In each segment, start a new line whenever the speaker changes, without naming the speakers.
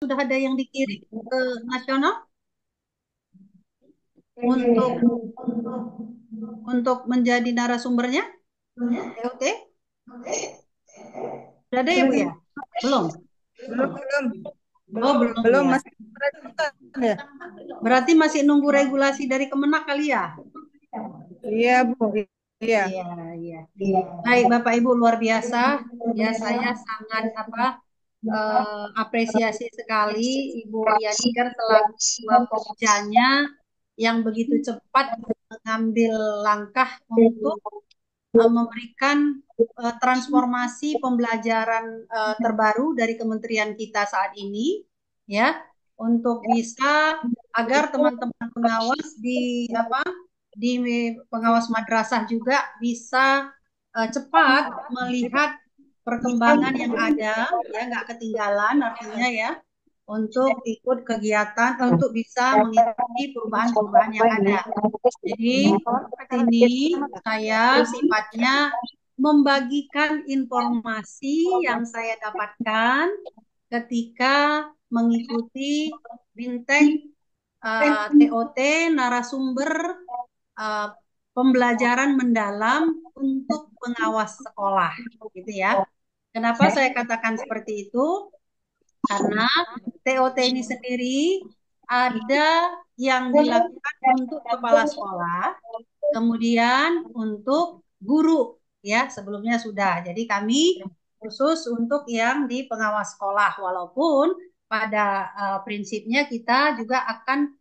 sudah ada yang dikirim ke nasional untuk menjadi narasumbernya TOT? Sudah ada ya Bu ya? Belum?
Belum, belum,
Oh belum
belum
ya.
masih perebutan ya.
Berarti masih nunggu regulasi dari Kemenak kali ya?
Iya, Bu. Iya.
Iya, iya. Baik Bapak Ibu luar biasa. Ya saya sangat apresiasi sekali Ibu Yaniker selaku ketua Pokjanya yang begitu cepat mengambil langkah untuk memberikan transformasi pembelajaran terbaru dari kementerian kita saat ini, ya, untuk bisa agar teman-teman pengawas di pengawas madrasah juga bisa cepat melihat perkembangan yang ada, ya nggak ketinggalan artinya ya, untuk ikut kegiatan, untuk bisa mengikuti perubahan-perubahan yang ada. Jadi ini saya sifatnya membagikan informasi yang saya dapatkan ketika mengikuti Bintek TOT narasumber uh, pembelajaran mendalam untuk pengawas sekolah, gitu ya. Kenapa saya katakan seperti itu? Karena TOT ini sendiri ada yang dilakukan untuk kepala sekolah, kemudian untuk guru, ya sebelumnya sudah. Jadi kami khusus untuk yang di pengawas sekolah, walaupun pada prinsipnya kita juga akan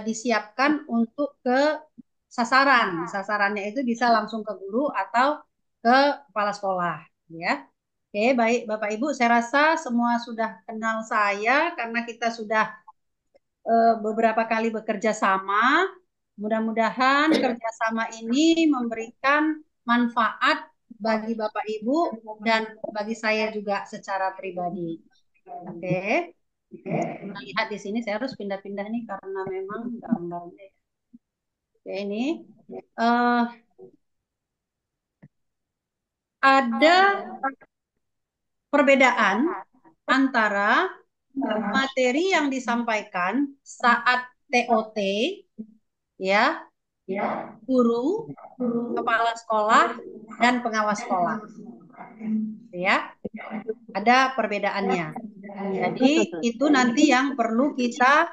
disiapkan untuk ke sasaran. Sasarannya itu bisa langsung ke guru atau ke kepala sekolah, ya. Oke, baik Bapak Ibu, saya rasa semua sudah kenal saya karena kita sudah beberapa kali bekerja sama. Mudah-mudahan kerjasama ini memberikan manfaat bagi Bapak Ibu dan bagi saya juga secara pribadi. Oke, kita lihat di sini saya harus pindah-pindah nih karena memang gambarnya. Oke, ini uh, ada perbedaan antara materi yang disampaikan saat TOT, ya, guru, kepala sekolah, dan pengawas sekolah, ya, ada perbedaannya. Jadi itu nanti yang perlu kita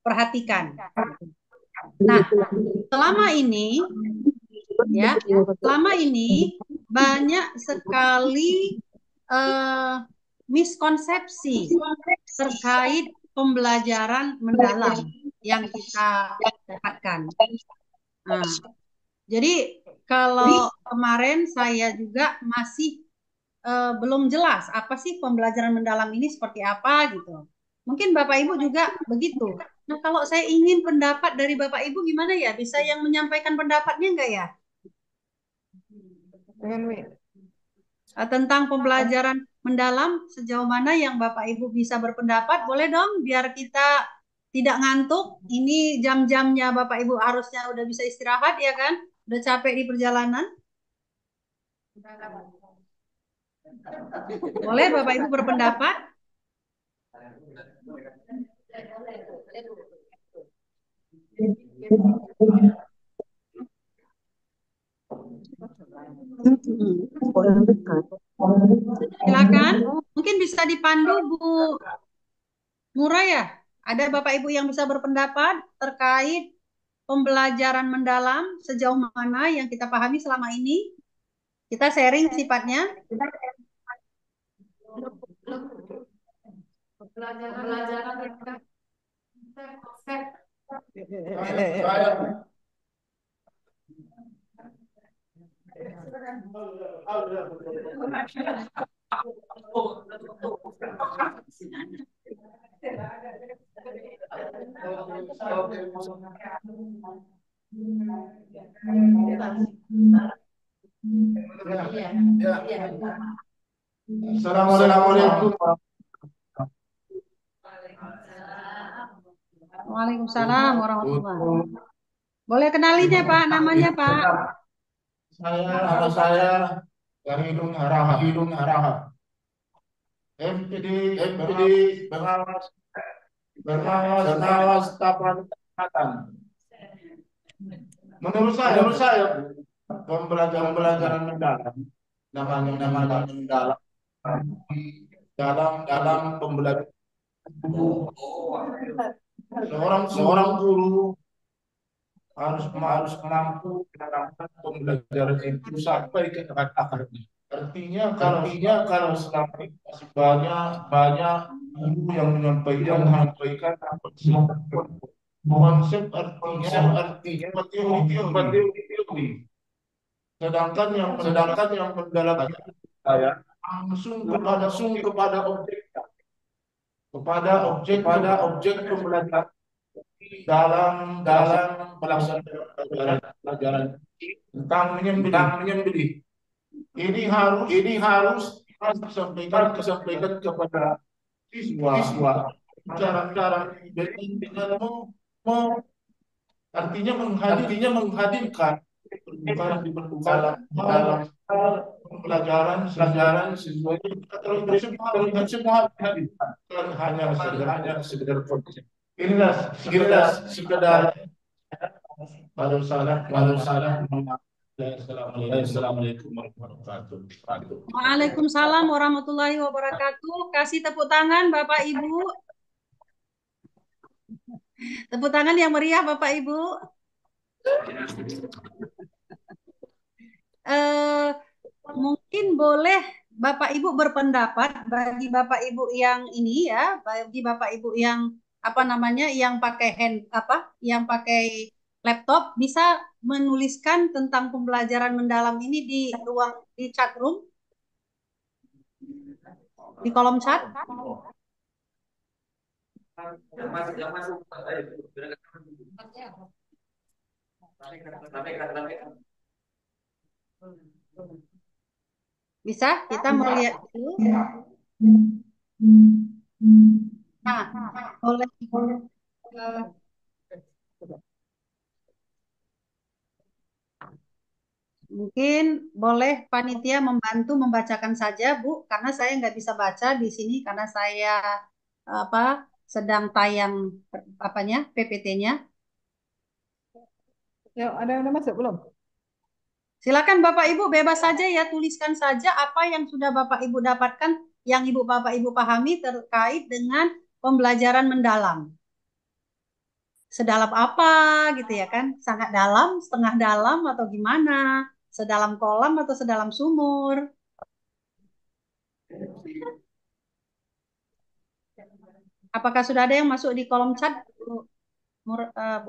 perhatikan. Nah, selama ini, ya, selama ini banyak sekali eh, miskonsepsi terkait pembelajaran mendalam yang kita dapatkan. Nah, jadi kalau kemarin saya juga masih belum jelas apa sih pembelajaran mendalam ini seperti apa gitu. Mungkin Bapak Ibu juga begitu. Nah, kalau saya ingin pendapat dari Bapak Ibu gimana ya? Bisa yang menyampaikan pendapatnya enggak ya? Tentang pembelajaran mendalam sejauh mana yang Bapak Ibu bisa berpendapat? Boleh dong biar kita tidak ngantuk. Ini jam-jamnya Bapak Ibu harusnya udah bisa istirahat ya kan? Udah capek di perjalanan. Boleh Bapak Ibu berpendapat? Silakan. Mungkin bisa dipandu Bu Murah ya. Ada Bapak Ibu yang bisa berpendapat terkait pembelajaran mendalam sejauh mana yang kita pahami selama ini. Kita sharing sifatnya.
Assalamualaikum.
Waalaikumsalam warahmatullahi wabarakatuh. Boleh kenalin ya Pak, namanya Pak.
Nama saya Hidung Harahap. FPD
FPD
pengawas
pengawas
pengawas
pengawas tahapan kesehatan.
menurut
Menurut
saya
saya
pembelajaran mendalam
pembelajaran mendalam
namanya
namanya
mendalam
mendalam
dalam
dalam pembelajaran
seorang
seorang
guru
guru
harus
harus
mampu.
mampu menerapkan pembelajaran itu sampai ke akar-akarnya.
Artinya kalau
Artinya
selama
kalau selama ini masih
banyak
banyak
guru yang
yang
menyampaikan
menyampaikan
konsep, konsep
konsep
artinya
artinya
cuma teori-teori,
teori.
sedangkan yang mendalam
Sedangkan yang mendalam saya
langsung kepada
langsung
objek,
kepada objek
kepada objek
kepada objek pembelajaran
dalam
dalam
pelaksanaan
pelaksanaan pelajaran
tentang
tentang
menyembelih.
menyembelih.
Ini harus
Ini harus
disampaikan kepada
disampaikan kepada
siswa
siswa
cara
cara
dengan
me-
artinya
artinya menghadirkan
bukan
bukan
dalam hal
dalam hal
pelajaran sesuai
pelajaran sesuai
kalau itu semua
kalau semua dihadirkan
bukan hanya
bukan
sekedar
hanya sekedar konsep.
inilah
Inilah
sekedar
sekedar
kalau salah mohon
kalau
maaf.
salah.
Assalamualaikum.
Assalamualaikum warahmatullahi wabarakatuh.
Waalaikumsalam warahmatullahi wabarakatuh. Kasih tepuk tangan Bapak Ibu. Tepuk tangan yang meriah Bapak Ibu. Eh, mungkin boleh Bapak Ibu berpendapat bagi Bapak Ibu yang ini ya, bagi Bapak Ibu yang apa namanya, yang pakai yang pakai laptop bisa menuliskan tentang pembelajaran mendalam ini di ruang di chat room, di kolom chat. Bisa kita mau lihat dulu. Nah, boleh eh, mungkin boleh panitia membantu membacakan saja, Bu, karena saya nggak bisa baca di sini karena saya apa sedang tayang apanya PPT-nya.
Ya, ada yang udah masuk belum?
Silakan Bapak Ibu bebas saja ya, tuliskan saja apa yang sudah Bapak Ibu dapatkan, yang Bapak Ibu pahami terkait dengan pembelajaran mendalam. Sedalam apa gitu ya kan? Sangat dalam, setengah dalam atau gimana? Sedalam kolam atau sedalam sumur? Apakah sudah ada yang masuk di kolom chat, Bu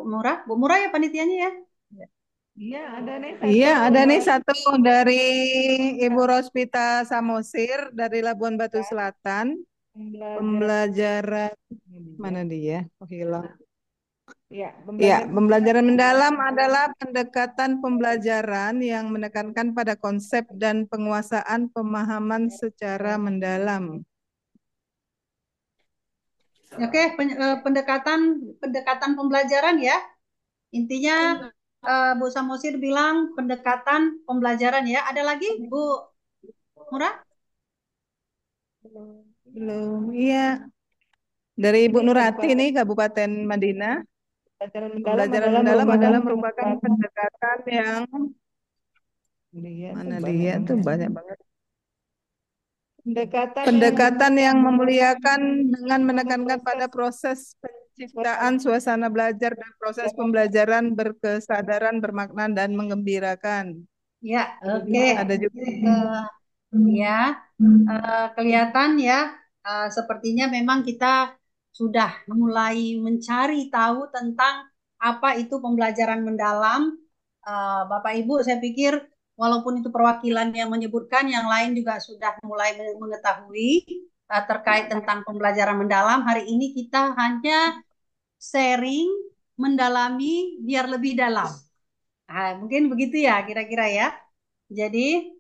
Murah? Bu Murah ya panitianya ya?
Iya, ada nih satu dari Ibu Rospita Samosir dari Labuan Batu Selatan. Pembelajaran mana dia? Oh, hilang. Ya, pembelajaran mendalam adalah pendekatan pembelajaran yang menekankan pada konsep dan penguasaan pemahaman secara mendalam.
Oke, pendekatan pendekatan pembelajaran ya. Intinya Bu Samosir bilang pendekatan pembelajaran ya. Ada lagi Bu Murah?
Belum, iya. Dari Ibu Nurati nih, Kabupaten Madinah. Pembelajaran mendalam adalah merupakan pendekatan yang mana dia tuh banyak banget. Pendekatan yang memuliakan dengan menekankan pada proses penciptaan suasana belajar dan proses pembelajaran berkesadaran, bermakna dan menggembirakan.
Ya, oke.
Ada juga.
Ya, kelihatan ya, sepertinya memang kita sudah mulai mencari tahu tentang apa itu pembelajaran mendalam. Bapak Ibu, saya pikir walaupun itu perwakilan yang menyebutkan, yang lain juga sudah mulai mengetahui terkait tentang pembelajaran mendalam. Hari ini kita hanya sharing, mendalami biar lebih dalam. Mungkin begitu ya, kira-kira ya. Jadi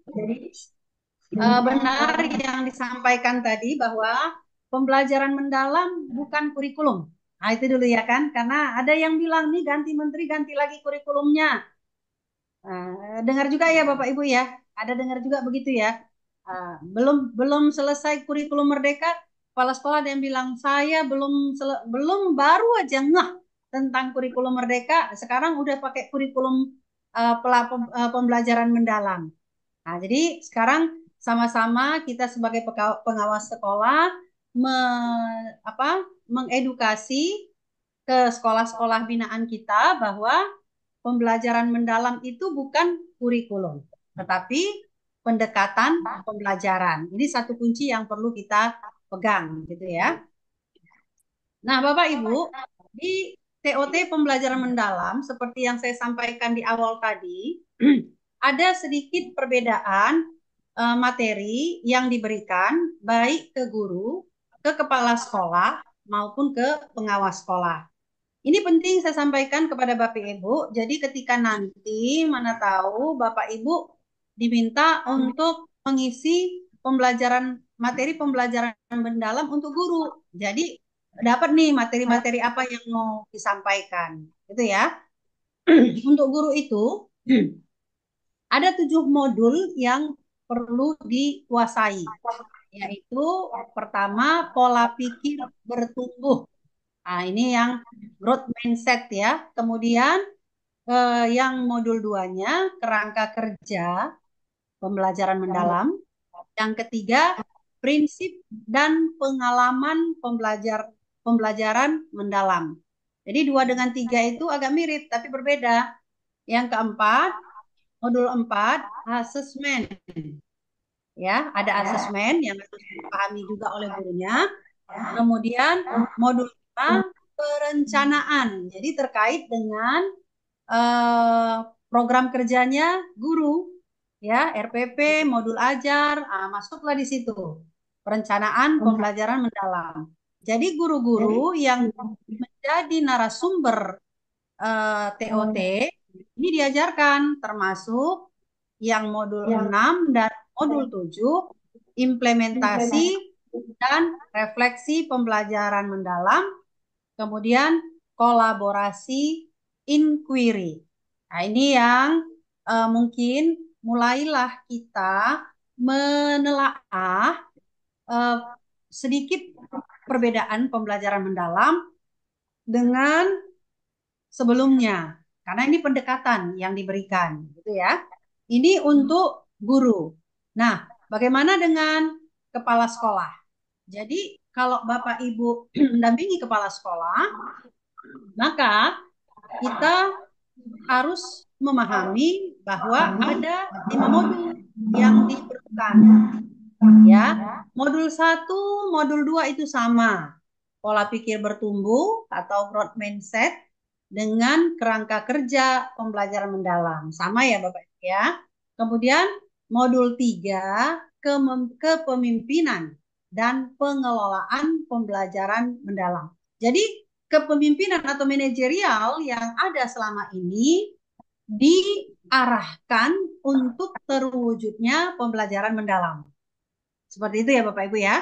benar yang disampaikan tadi bahwa pembelajaran mendalam bukan kurikulum. Nah, itu dulu ya kan, karena ada yang bilang nih ganti menteri ganti lagi kurikulumnya. Dengar juga ya Bapak Ibu ya, ada dengar juga begitu ya. belum selesai kurikulum merdeka, kepala sekolah ada yang bilang saya belum baru aja ngeh tentang kurikulum merdeka, sekarang udah pakai kurikulum pembelajaran mendalam. Nah, jadi sekarang sama-sama kita sebagai pengawas sekolah mengedukasi ke sekolah-sekolah binaan kita bahwa pembelajaran mendalam itu bukan kurikulum, tetapi pendekatan pembelajaran. Ini satu kunci yang perlu kita pegang, gitu ya. Nah, Bapak Ibu, di TOT pembelajaran mendalam, seperti yang saya sampaikan di awal tadi, ada sedikit perbedaan materi yang diberikan baik ke guru, ke kepala sekolah, maupun ke pengawas sekolah. Ini penting saya sampaikan kepada Bapak Ibu. Jadi ketika nanti mana tahu Bapak Ibu diminta untuk mengisi materi pembelajaran mendalam untuk guru. Jadi dapat nih materi-materi apa yang mau disampaikan, gitu ya. Untuk guru itu ada 7 modul yang perlu dikuasai, yaitu pertama pola pikir bertumbuh. Nah, ini yang growth mindset ya. Kemudian yang modul 2-nya kerangka kerja pembelajaran mendalam. Yang ketiga prinsip dan pengalaman pembelajaran mendalam. Jadi 2 dengan 3 itu agak mirip tapi berbeda. Yang keempat, modul 4 asesmen. Ya, ada asesmen yang harus dipahami juga oleh gurunya. Kemudian modul 5 perencanaan. Jadi terkait dengan program kerjanya guru, ya, RPP, modul ajar, masuklah di situ. Perencanaan pembelajaran mendalam. Jadi guru-guru yang menjadi narasumber TOT ini diajarkan termasuk yang modul 6 dan modul 7 implementasi dan refleksi pembelajaran mendalam, kemudian kolaborasi inquiry. Nah, ini yang mungkin mulailah kita menelaah sedikit perbedaan pembelajaran mendalam dengan sebelumnya. Karena ini pendekatan yang diberikan, gitu ya. Ini untuk guru. Nah, bagaimana dengan kepala sekolah? Jadi kalau Bapak Ibu mendampingi kepala sekolah, maka kita harus memahami bahwa ada 5 modul yang diperlukan. Ya, modul 1, modul 2 itu sama. Pola pikir bertumbuh atau growth mindset dengan kerangka kerja pembelajaran mendalam. Sama ya Bapak ya. Kemudian modul 3 kepemimpinan dan pengelolaan pembelajaran mendalam. Jadi kepemimpinan atau manajerial yang ada selama ini diarahkan untuk terwujudnya pembelajaran mendalam. Seperti itu ya Bapak Ibu ya.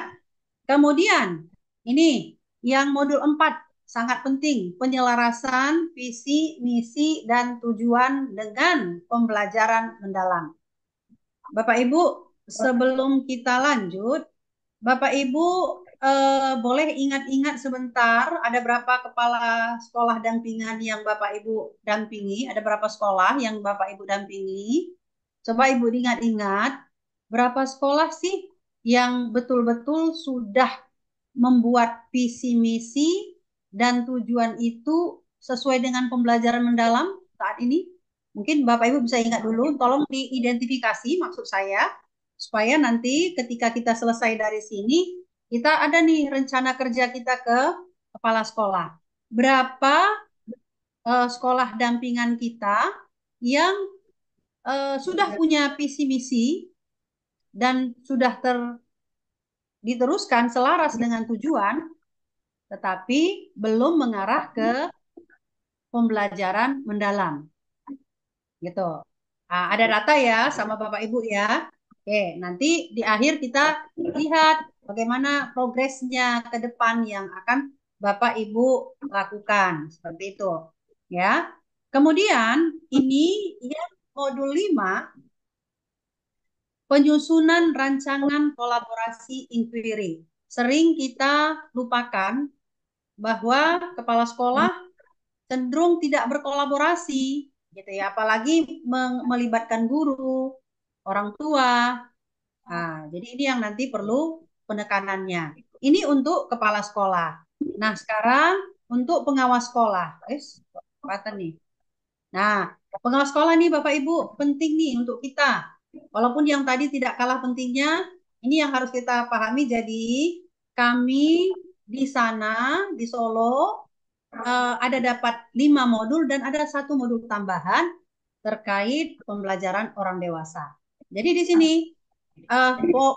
Kemudian ini yang modul 4 sangat penting, penyelarasan visi, misi, dan tujuan dengan pembelajaran mendalam. Bapak Ibu, sebelum kita lanjut, Bapak Ibu boleh ingat-ingat sebentar, ada berapa kepala sekolah dampingan yang Bapak Ibu dampingi, ada berapa sekolah yang Bapak Ibu dampingi. Coba Ibu ingat-ingat, berapa sekolah sih yang betul-betul sudah membuat visi misi dan tujuan itu sesuai dengan pembelajaran mendalam saat ini? Mungkin Bapak Ibu bisa ingat dulu, tolong diidentifikasi maksud saya, supaya nanti ketika kita selesai dari sini, kita ada nih rencana kerja kita ke kepala sekolah. Berapa sekolah dampingan kita yang sudah punya visi misi dan sudah diteruskan selaras dengan tujuan, tetapi belum mengarah ke pembelajaran mendalam. Gitu. Nah, ada data ya sama Bapak Ibu ya. Oke, nanti di akhir kita lihat bagaimana progresnya ke depan yang akan Bapak Ibu lakukan. Seperti itu. Ya. Kemudian ini yang modul 5 penyusunan rancangan kolaborasi inquiry. Sering kita lupakan bahwa kepala sekolah cenderung tidak berkolaborasi, gitu ya, apalagi melibatkan guru, orang tua. Nah, jadi ini yang nanti perlu penekanannya. Ini untuk kepala sekolah. Nah, sekarang untuk pengawas sekolah. Apa nih? Nah, pengawas sekolah nih Bapak Ibu penting nih untuk kita. Walaupun yang tadi tidak kalah pentingnya, ini yang harus kita pahami. Jadi kami di sana di Solo ada dapat 5 modul dan ada 1 modul tambahan terkait pembelajaran orang dewasa. Jadi di sini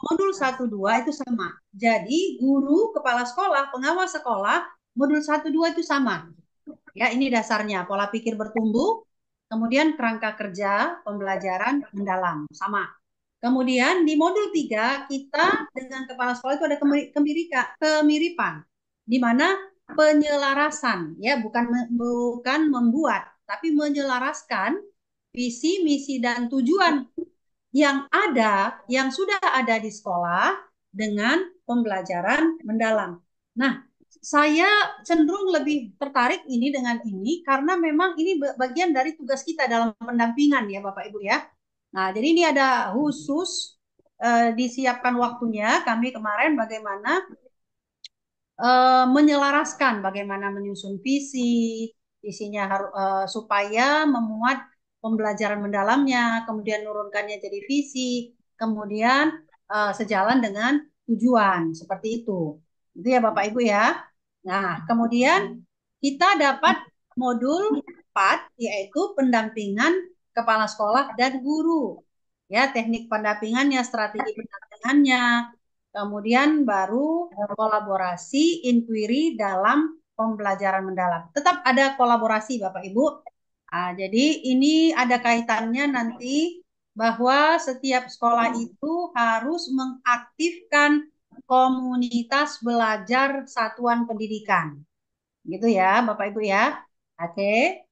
modul 1, 2 itu sama. Jadi guru, kepala sekolah, pengawas sekolah, modul 1, 2 itu sama. Ya, ini dasarnya pola pikir bertumbuh, kemudian kerangka kerja pembelajaran mendalam sama. Kemudian di modul 3 kita dengan kepala sekolah itu ada kemiripan, di mana penyelarasan, ya, bukan membuat, tapi menyelaraskan visi, misi, dan tujuan yang sudah ada di sekolah dengan pembelajaran mendalam. Nah, saya cenderung lebih tertarik ini dengan ini karena memang ini bagian dari tugas kita dalam pendampingan ya Bapak Ibu ya. Nah, jadi ini ada khusus disiapkan waktunya kami kemarin bagaimana menyelaraskan, bagaimana menyusun visinya supaya memuat pembelajaran mendalamnya, kemudian nurunkannya jadi visi, kemudian sejalan dengan tujuan, seperti itu. Itu ya Bapak Ibu ya. Nah, kemudian kita dapat modul 4, yaitu pendampingan kepala sekolah dan guru. Ya, teknik pendampingannya, strategi pendampingannya, kemudian baru kolaborasi inquiry dalam pembelajaran mendalam. Tetap ada kolaborasi Bapak Ibu. Jadi ini ada kaitannya nanti bahwa setiap sekolah itu harus mengaktifkan komunitas belajar satuan pendidikan. Gitu ya Bapak Ibu ya. Oke.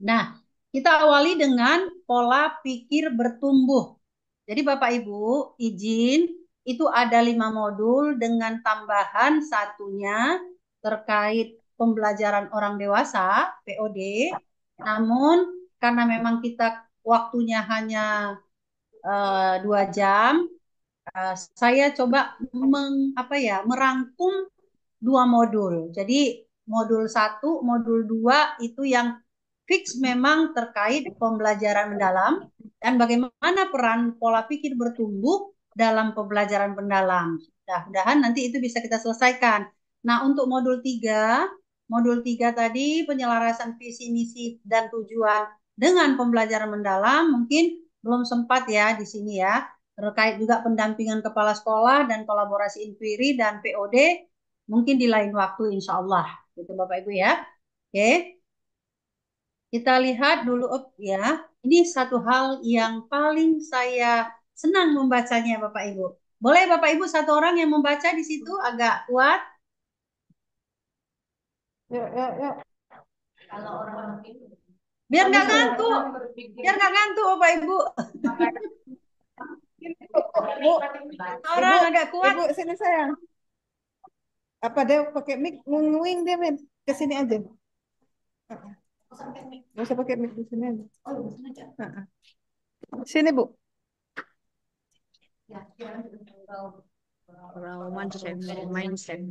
Nah, kita awali dengan pola pikir bertumbuh. Jadi Bapak Ibu, izin itu ada 5 modul dengan tambahan satunya terkait pembelajaran orang dewasa, POD. Namun karena memang kita waktunya hanya 2 jam, saya coba merangkum 2 modul. Jadi modul 1, modul 2 itu yang fix memang terkait pembelajaran mendalam dan bagaimana peran pola pikir bertumbuh dalam pembelajaran mendalam. Mudah-mudahan nanti itu bisa kita selesaikan. Nah, untuk modul 3 tadi penyelarasan visi, misi, dan tujuan dengan pembelajaran mendalam mungkin belum sempat ya di sini ya. Terkait juga pendampingan kepala sekolah dan kolaborasi inquiry dan POD mungkin di lain waktu insya Allah. Gitu Bapak Ibu ya. Oke. Kita lihat dulu ya. Ini satu hal yang paling saya senang membacanya Bapak Ibu. Boleh Bapak Ibu satu orang yang membaca di situ agak kuat?
Ya.
Kalau orang biar nggak ngantuk. Biar nggak ngantuk Bapak Ibu.
Bu,
Orang agak kuat.
Ibu sini sayang. Apa dia pakai mic ngungwing dia men ke sini aja. Nggak usah pakai mic di sini aja. Sini Bu.
Mindset.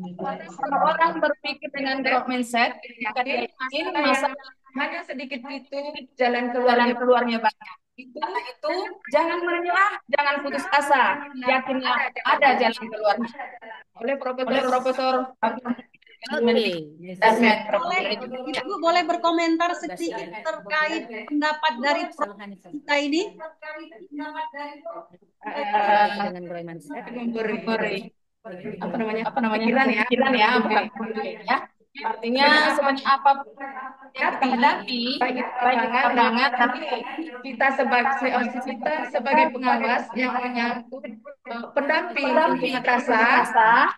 Kalau orang berpikir dengan growth mindset, maka dia yakin masalah hanya sedikit itu jalan keluarnya banyak. Itu jangan menyerah, jangan putus asa, yakinlah ada jalan keluarnya. Oleh Profesor
Ibu boleh berkomentar sedikit terkait pendapat dari kita ini?
Memberi pikiran ya, bukan ya. Artinya sebanyak apa tapi baik banget tapi kita sebagai pengawas yang menyangkut pendamping untuk rasa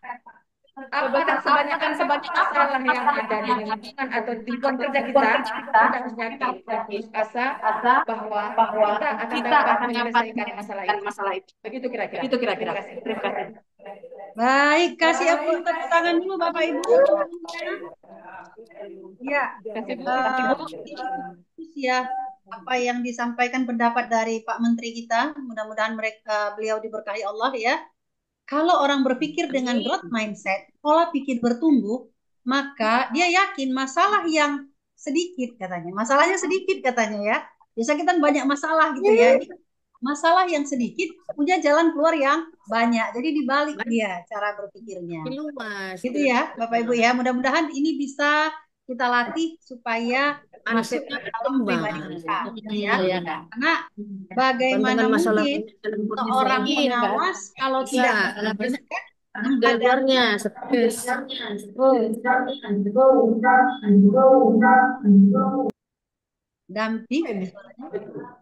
apa dan sebanyak masalah yang ada di lingkungan atau di lingkungan kerja kita harus yakin dan putus asa bahwa kita akan dapat menyelesaikan masalah itu. Begitu kira-kira. Terima kasih.
Baik, kasih tepuk tangan dulu Bapak Ibu. Ya,
Kasih Bu.
ya apa yang disampaikan pendapat dari Pak Menteri kita. Mudah-mudahan beliau diberkahi Allah ya. Kalau orang berpikir dengan growth mindset, pola pikir bertumbuh, maka dia yakin masalah yang sedikit katanya. Masalahnya sedikit katanya ya. Biasa kita banyak masalah gitu ya. Ini masalah yang sedikit punya jalan keluar yang banyak. Jadi dibalik dia cara berpikirnya. Gitu ya, Bapak Ibu ya. Mudah-mudahan ini bisa kita latih supaya masuk ke dalam pribadi kita. Ya. Karena bagaimana mungkin seorang pengawas kalau tidak
Keluarnya
damping.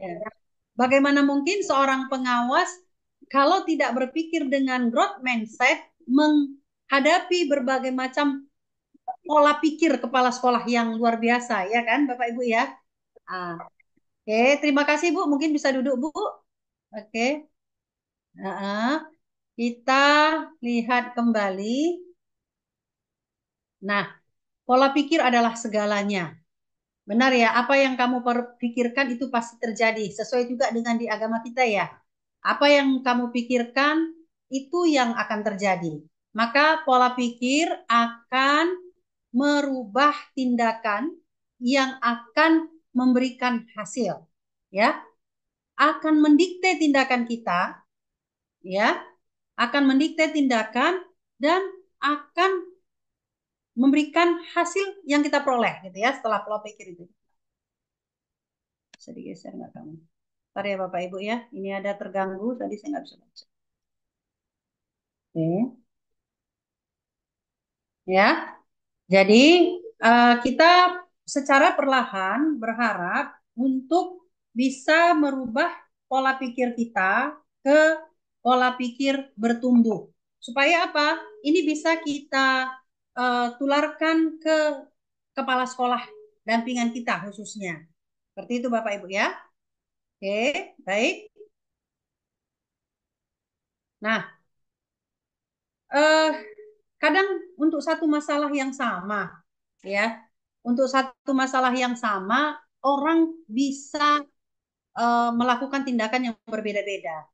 Ya. Bagaimana mungkin seorang pengawas kalau tidak berpikir dengan growth mindset menghadapi berbagai macam pola pikir kepala sekolah yang luar biasa, ya kan, Bapak Ibu ya? Oke, terima kasih Bu. Mungkin bisa duduk Bu. Oke. Kita lihat kembali. Nah, pola pikir adalah segalanya. Benar ya, apa yang kamu pikirkan itu pasti terjadi. Sesuai juga dengan di agama kita ya. Apa yang kamu pikirkan itu yang akan terjadi. Maka pola pikir akan merubah tindakan yang akan memberikan hasil. Ya, akan mendikte tindakan kita. Ya, akan mendikte tindakan dan akan memberikan hasil yang kita peroleh gitu ya setelah pola pikir itu. Bisa digeser nggak kamu? Ntar ya Bapak Ibu ya, ini ada terganggu tadi saya nggak bisa baca. Oke. Ya, jadi kita secara perlahan berharap untuk bisa merubah pola pikir kita ke pola pikir bertumbuh. Supaya apa? Ini bisa kita tularkan ke kepala sekolah dampingan kita khususnya. Seperti itu Bapak Ibu ya. Oke, baik. Nah, kadang untuk satu masalah yang sama, ya, untuk satu masalah yang sama, orang bisa melakukan tindakan yang berbeda-beda.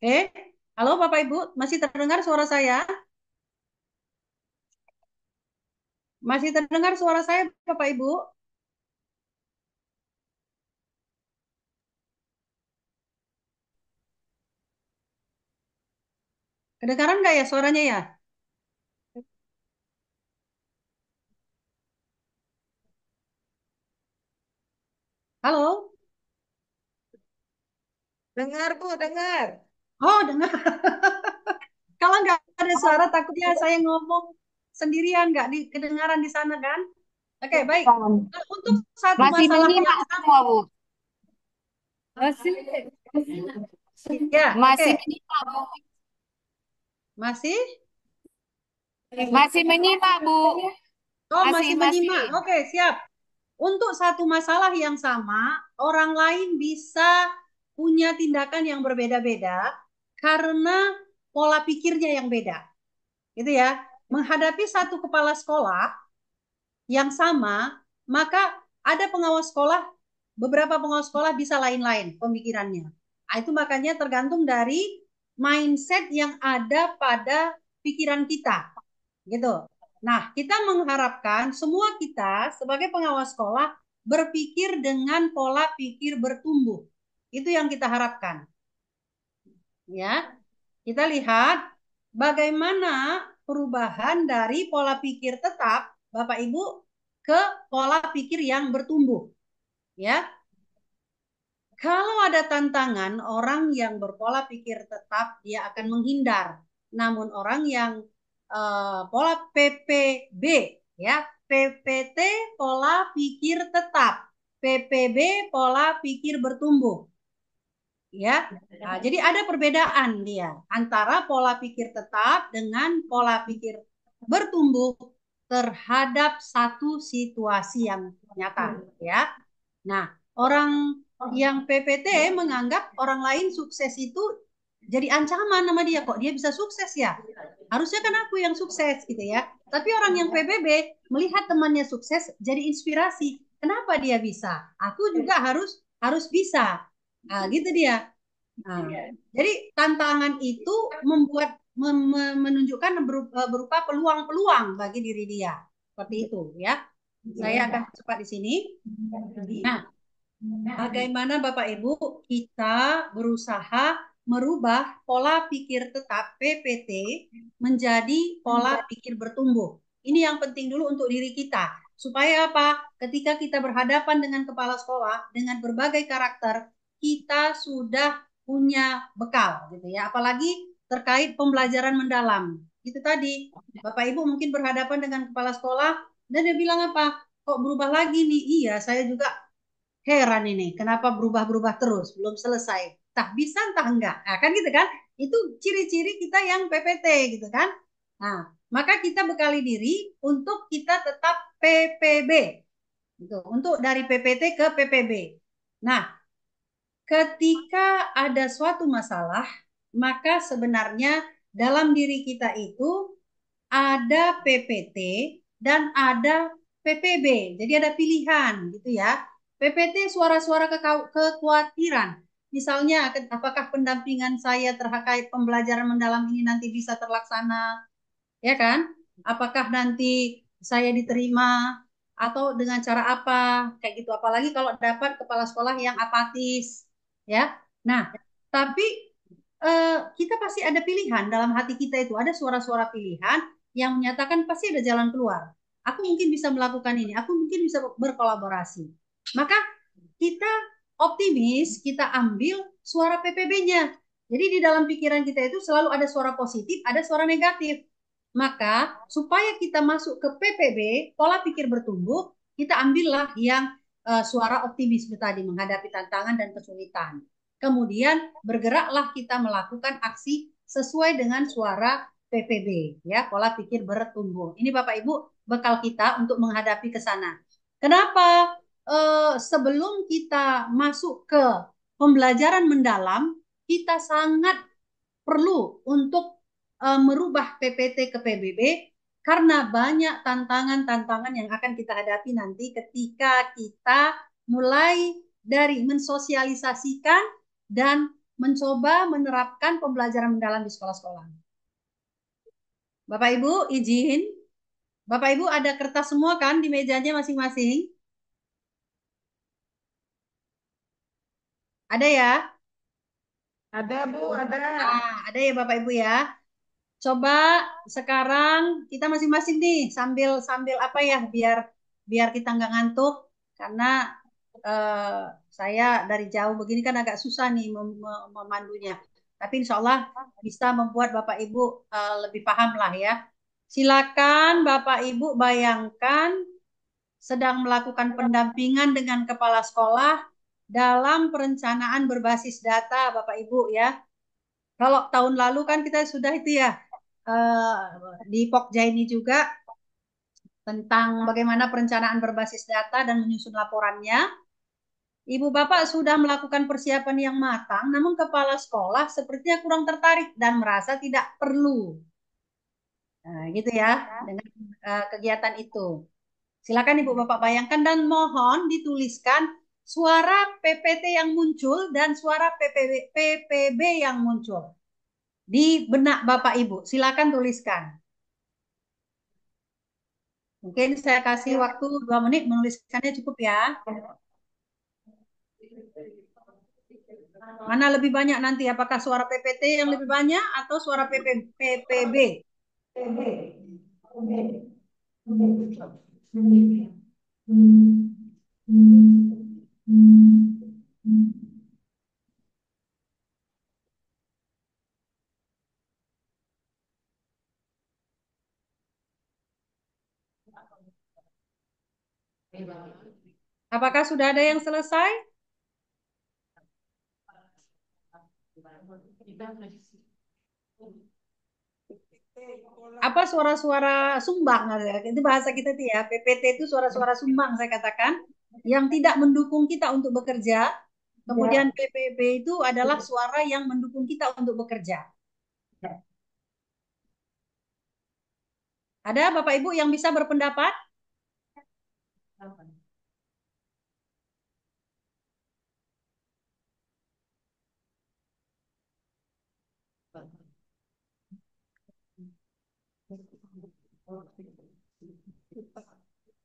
Oke, halo Bapak Ibu, masih terdengar suara saya? Masih terdengar suara saya Bapak Ibu? Kedengaran nggak ya suaranya ya? Halo?
Dengar Bu, dengar.
Oh, dengar. Kalau nggak ada suara takutnya saya ngomong sendirian, nggak kedengaran di sana kan? Oke, baik. Nah, untuk satu
masih
masalah
menyimak
yang
semua Bu.
ya,
Masih
oke.
menyimak Bu.
Masih
menyimak Bu.
Oh, masih menyimak. Oke, siap. Untuk satu masalah yang sama, orang lain bisa punya tindakan yang berbeda-beda karena pola pikirnya yang beda. Gitu ya. Menghadapi satu kepala sekolah yang sama, maka ada pengawas sekolah, beberapa pengawas sekolah bisa lain-lain pemikirannya. Nah, itu makanya tergantung dari mindset yang ada pada pikiran kita, gitu. Nah, kita mengharapkan semua kita sebagai pengawas sekolah berpikir dengan pola pikir bertumbuh. Itu yang kita harapkan. Ya, kita lihat bagaimana perubahan dari pola pikir tetap, Bapak Ibu, ke pola pikir yang bertumbuh. Ya, kalau ada tantangan, orang yang berpola pikir tetap dia akan menghindar. Namun orang yang pola PPB, ya, PPT pola pikir tetap, PPB pola pikir bertumbuh, ya. Nah, jadi ada perbedaan dia antara pola pikir tetap dengan pola pikir bertumbuh terhadap satu situasi yang nyata, ya. Nah, orang yang PPT menganggap orang lain sukses itu jadi ancaman sama dia, kok dia bisa sukses ya? Harusnya kan aku yang sukses gitu ya. Tapi orang yang PBB melihat temannya sukses jadi inspirasi. Kenapa dia bisa? Aku juga harus bisa. Nah, gitu dia. Nah, jadi tantangan itu menunjukkan berupa peluang-peluang bagi diri dia. Seperti itu ya. Saya akan cepat di sini. Nah, bagaimana Bapak Ibu kita berusaha merubah pola pikir tetap PPT menjadi pola pikir bertumbuh. Ini yang penting dulu untuk diri kita. Supaya apa? Ketika kita berhadapan dengan kepala sekolah dengan berbagai karakter, kita sudah punya bekal gitu ya. Apalagi terkait pembelajaran mendalam. Itu tadi, Bapak Ibu mungkin berhadapan dengan kepala sekolah dan dia bilang apa? Kok berubah lagi nih? Iya, saya juga heran ini, kenapa berubah-berubah terus, belum selesai. Entah bisa, entah enggak. Nah, kan gitu kan? Itu ciri-ciri kita yang PPT gitu kan? Nah, maka kita bekali diri untuk kita tetap PPB. Gitu. Untuk dari PPT ke PPB. Nah, ketika ada suatu masalah, maka sebenarnya dalam diri kita itu ada PPT dan ada PPB. Jadi ada pilihan gitu ya. PPT suara-suara kekhawatiran. Misalnya apakah pendampingan saya terkait pembelajaran mendalam ini nanti bisa terlaksana, ya kan? Apakah nanti saya diterima atau dengan cara apa? Kayak gitu. Apalagi kalau dapat kepala sekolah yang apatis, ya. Nah, tapi kita pasti ada pilihan dalam hati kita itu ada suara-suara pilihan yang menyatakan pasti ada jalan keluar. Aku mungkin bisa melakukan ini, aku mungkin bisa berkolaborasi. Maka kita optimis, kita ambil suara PPB-nya. Jadi di dalam pikiran kita itu selalu ada suara positif, ada suara negatif. Maka supaya kita masuk ke PPB, pola pikir bertumbuh, kita ambillah yang suara optimisme tadi menghadapi tantangan dan kesulitan. Kemudian bergeraklah kita melakukan aksi sesuai dengan suara PPB, ya, pola pikir bertumbuh. Ini Bapak Ibu bekal kita untuk menghadapi ke sana. Kenapa sebelum kita masuk ke pembelajaran mendalam, kita sangat perlu untuk merubah PPT ke PBB karena banyak tantangan-tantangan yang akan kita hadapi nanti ketika kita mulai dari mensosialisasikan dan mencoba menerapkan pembelajaran mendalam di sekolah-sekolah. Bapak Ibu izin, Bapak Ibu ada kertas semua kan di mejanya masing-masing? Ada ya?
Ada Bu, ada.
Ada ya Bapak Ibu ya. Coba sekarang kita masing-masing nih sambil apa ya biar kita nggak ngantuk karena saya dari jauh begini kan agak susah nih memandunya. Tapi insya Allah bisa membuat Bapak Ibu lebih paham lah ya. Silakan Bapak Ibu bayangkan sedang melakukan pendampingan dengan kepala sekolah dalam perencanaan berbasis data Bapak Ibu ya. Kalau tahun lalu kan kita sudah itu ya di Pokja ini juga tentang bagaimana perencanaan berbasis data dan menyusun laporannya. Ibu Bapak sudah melakukan persiapan yang matang, namun kepala sekolah sepertinya kurang tertarik dan merasa tidak perlu. Nah, gitu ya, dengan kegiatan itu. Silakan Ibu Bapak bayangkan dan mohon dituliskan suara PPT yang muncul dan suara PPB yang muncul. di benak Bapak Ibu. Silakan tuliskan. Mungkin saya kasih waktu 2 menit menuliskannya, cukup ya. Mana lebih banyak nanti? Apakah suara PPT yang lebih banyak atau suara PPB? Apakah sudah ada yang selesai? Apa suara-suara sumbang? Itu bahasa kita tuh ya. PPT itu suara-suara sumbang saya katakan, yang tidak mendukung kita untuk bekerja. Kemudian PPB itu adalah suara yang mendukung kita untuk bekerja. Ada Bapak Ibu yang bisa berpendapat?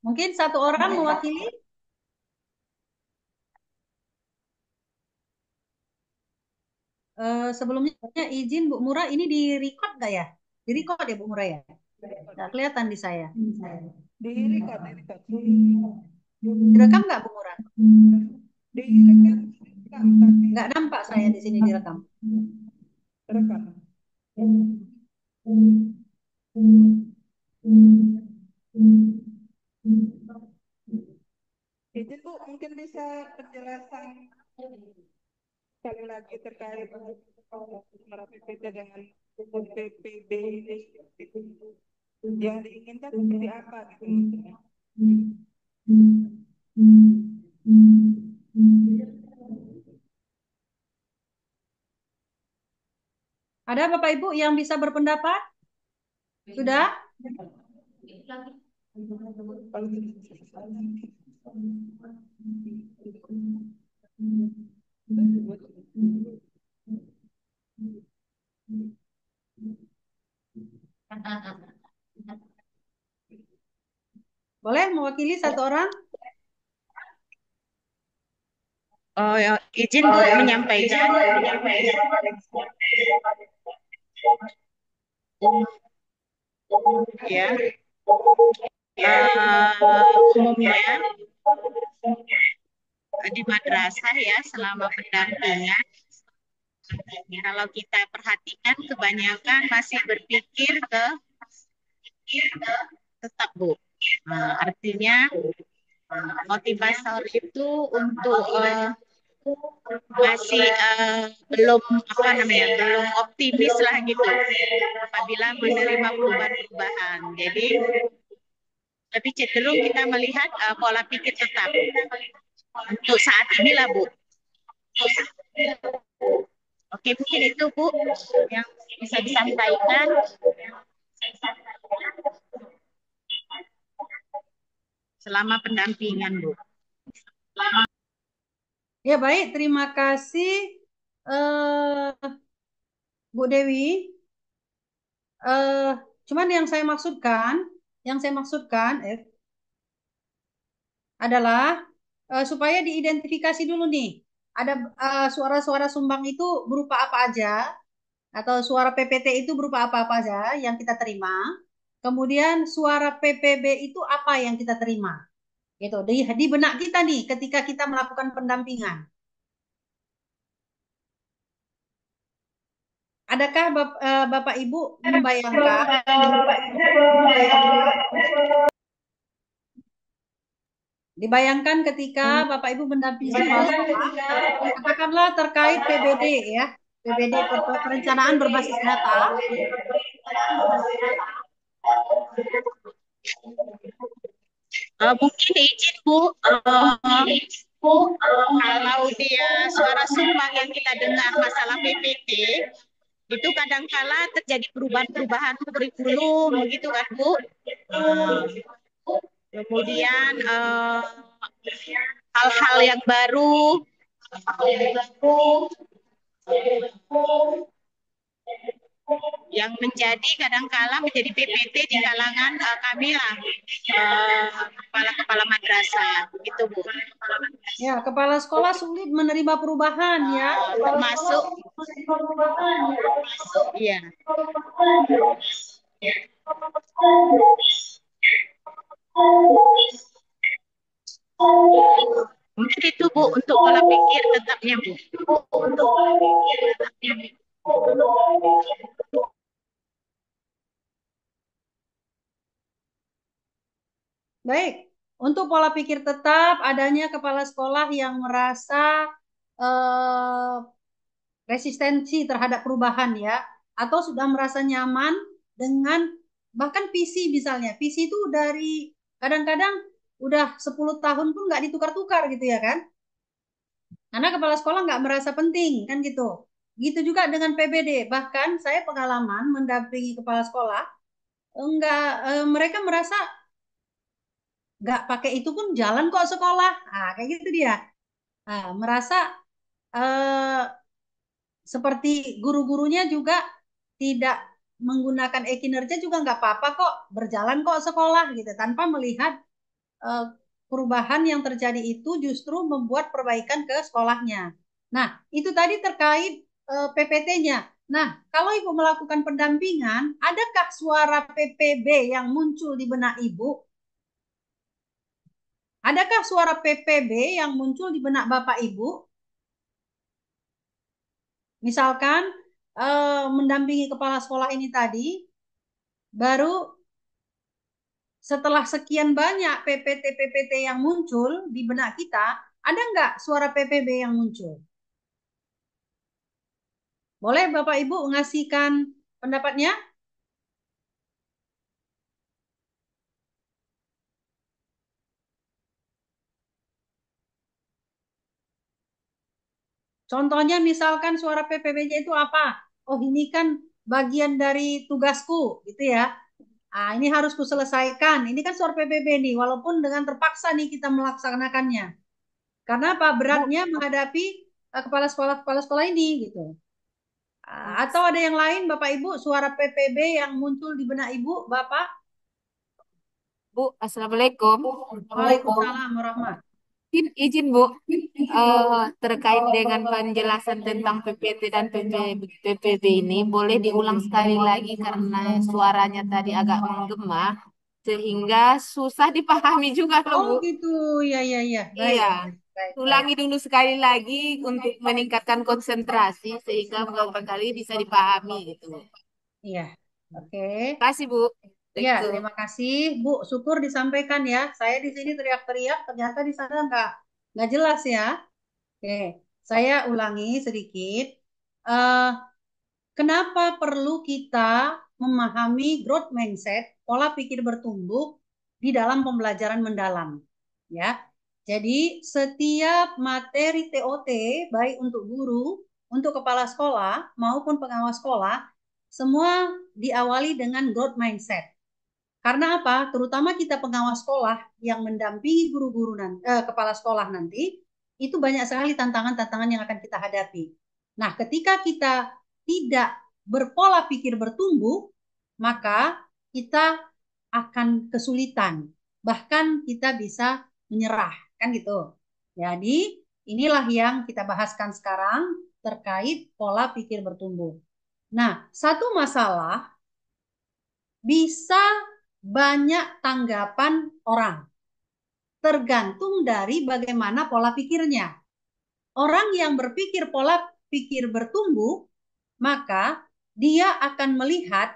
Mungkin satu orang mewakili? Sebelumnya izin Bu Murah, ini di record nggak ya? Di record ya Bu Murah ya? Nggak kelihatan di saya.
Di record, di record.
Direkam nggak Bu Murah?
Direkam, tapi
Nggak nampak saya di sini direkam.
rekam. Izin Bu, mungkin bisa penjelasan sekali lagi terkait suara PPT dengan PPB ini, yang diinginkan seperti apa gitu maksudnya.
Ada Bapak Ibu yang bisa berpendapat? Sudah? Boleh mewakili satu orang?
Oh, ya, izin Bu menyampaikan. Ya, umumnya di madrasah ya selama pendampingan, kalau kita perhatikan kebanyakan masih berpikir ke tetap Bu. Artinya motivator itu untuk masih belum belum optimis lah gitu apabila menerima perubahan-perubahan. Jadi lebih cenderung kita melihat pola pikir tetap untuk saat ini lah Bu. Oke, mungkin itu Bu yang bisa disampaikan. Selama pendampingan Bu.
Ya baik, terima kasih Bu Dewi. Cuman yang saya maksudkan adalah supaya diidentifikasi dulu nih, ada suara-suara sumbang itu berupa apa aja, atau suara PPT itu berupa apa-apa aja yang kita terima. Kemudian suara PPB itu apa yang kita terima. Gitu, di benak kita nih ketika kita melakukan pendampingan. Adakah Bapak Ibu dibayangkan ketika Bapak Ibu mendampingi mahasiswa, katakanlah terkait PBD ya, PBD perencanaan berbasis data.
Mungkin izin Bu, kalau dia suara sumbang yang kita dengar masalah PPT, itu kadangkala terjadi perubahan-perubahan kurikulum, begitu kan Bu? Kemudian hal-hal yang baru, yang menjadi kadangkala menjadi PPT di kalangan kami lah kepala-kepala madrasah gitu Bu.
Ya, kepala sekolah sulit menerima perubahan ya.
Termasuk iya. Mungkin itu Bu untuk pola pikir tetapnya Bu. Untuk pola pikir tetapnya Bu.
Baik, untuk pola pikir tetap adanya kepala sekolah yang merasa resistensi terhadap perubahan ya, atau sudah merasa nyaman dengan bahkan PC misalnya. PC itu dari kadang-kadang udah 10 tahun pun nggak ditukar-tukar gitu ya kan. Karena kepala sekolah nggak merasa penting kan gitu. Gitu juga dengan PBD. Bahkan saya pengalaman mendampingi kepala sekolah, enggak mereka merasa nggak pakai itu pun jalan kok sekolah. Ah, kayak gitu dia. Nah, merasa eh, seperti guru-gurunya juga tidak menggunakan e-kinerja juga nggak apa-apa kok, berjalan kok sekolah gitu, tanpa melihat eh, perubahan yang terjadi itu justru membuat perbaikan ke sekolahnya. Nah, itu tadi terkait PPT-nya. Nah, kalau Ibu melakukan pendampingan, adakah suara PPB yang muncul di benak Ibu? Adakah suara PPB yang muncul di benak Bapak Ibu? Misalkan mendampingi kepala sekolah ini tadi, baru setelah sekian banyak PPT-PPT yang muncul di benak kita, ada nggak suara PPB yang muncul? Boleh Bapak Ibu ngasihkan pendapatnya? Contohnya misalkan suara PPB-nya itu apa? Oh ini kan bagian dari tugasku gitu ya. Ah, ini harus kuselesaikan. Ini kan suara PPB nih, walaupun dengan terpaksa nih kita melaksanakannya. Karena apa? Beratnya menghadapi kepala sekolah ini gitu. Atau ada yang lain Bapak Ibu, suara PPB yang muncul di benak Ibu, Bapak?
Bu, Assalamualaikum.
Waalaikumsalam warahmatullahi.
Izin Bu, terkait dengan penjelasan tentang PPT dan PPB ini, boleh diulang sekali lagi karena suaranya tadi agak menggema, sehingga susah dipahami juga loh
Oh
Bu.
gitu, ya ya ya, baik,
Iya,
baik, baik.
ulangi dulu sekali lagi untuk meningkatkan konsentrasi, sehingga beberapa kali bisa dipahami gitu.
Iya, oke.
Terima kasih Bu.
Ya,
Itu.
terima kasih Bu. Syukur disampaikan ya. Saya di sini teriak-teriak, ternyata di sana nggak jelas ya. Oke, saya ulangi sedikit. Eh, Kenapa perlu kita memahami growth mindset, pola pikir bertumbuh di dalam pembelajaran mendalam? Ya, jadi setiap materi TOT, baik untuk guru, untuk kepala sekolah maupun pengawas sekolah, semua diawali dengan growth mindset. Karena apa? Terutama kita pengawas sekolah yang mendampingi guru-guru kepala sekolah nanti, itu banyak sekali tantangan-tantangan yang akan kita hadapi. Nah, ketika kita tidak berpola pikir bertumbuh, maka kita akan kesulitan. Bahkan kita bisa menyerah, kan gitu. Jadi, inilah yang kita bahaskan sekarang terkait pola pikir bertumbuh. Nah, satu masalah bisa banyak tanggapan orang. Tergantung dari bagaimana pola pikirnya. Orang yang berpikir pola pikir bertumbuh, maka dia akan melihat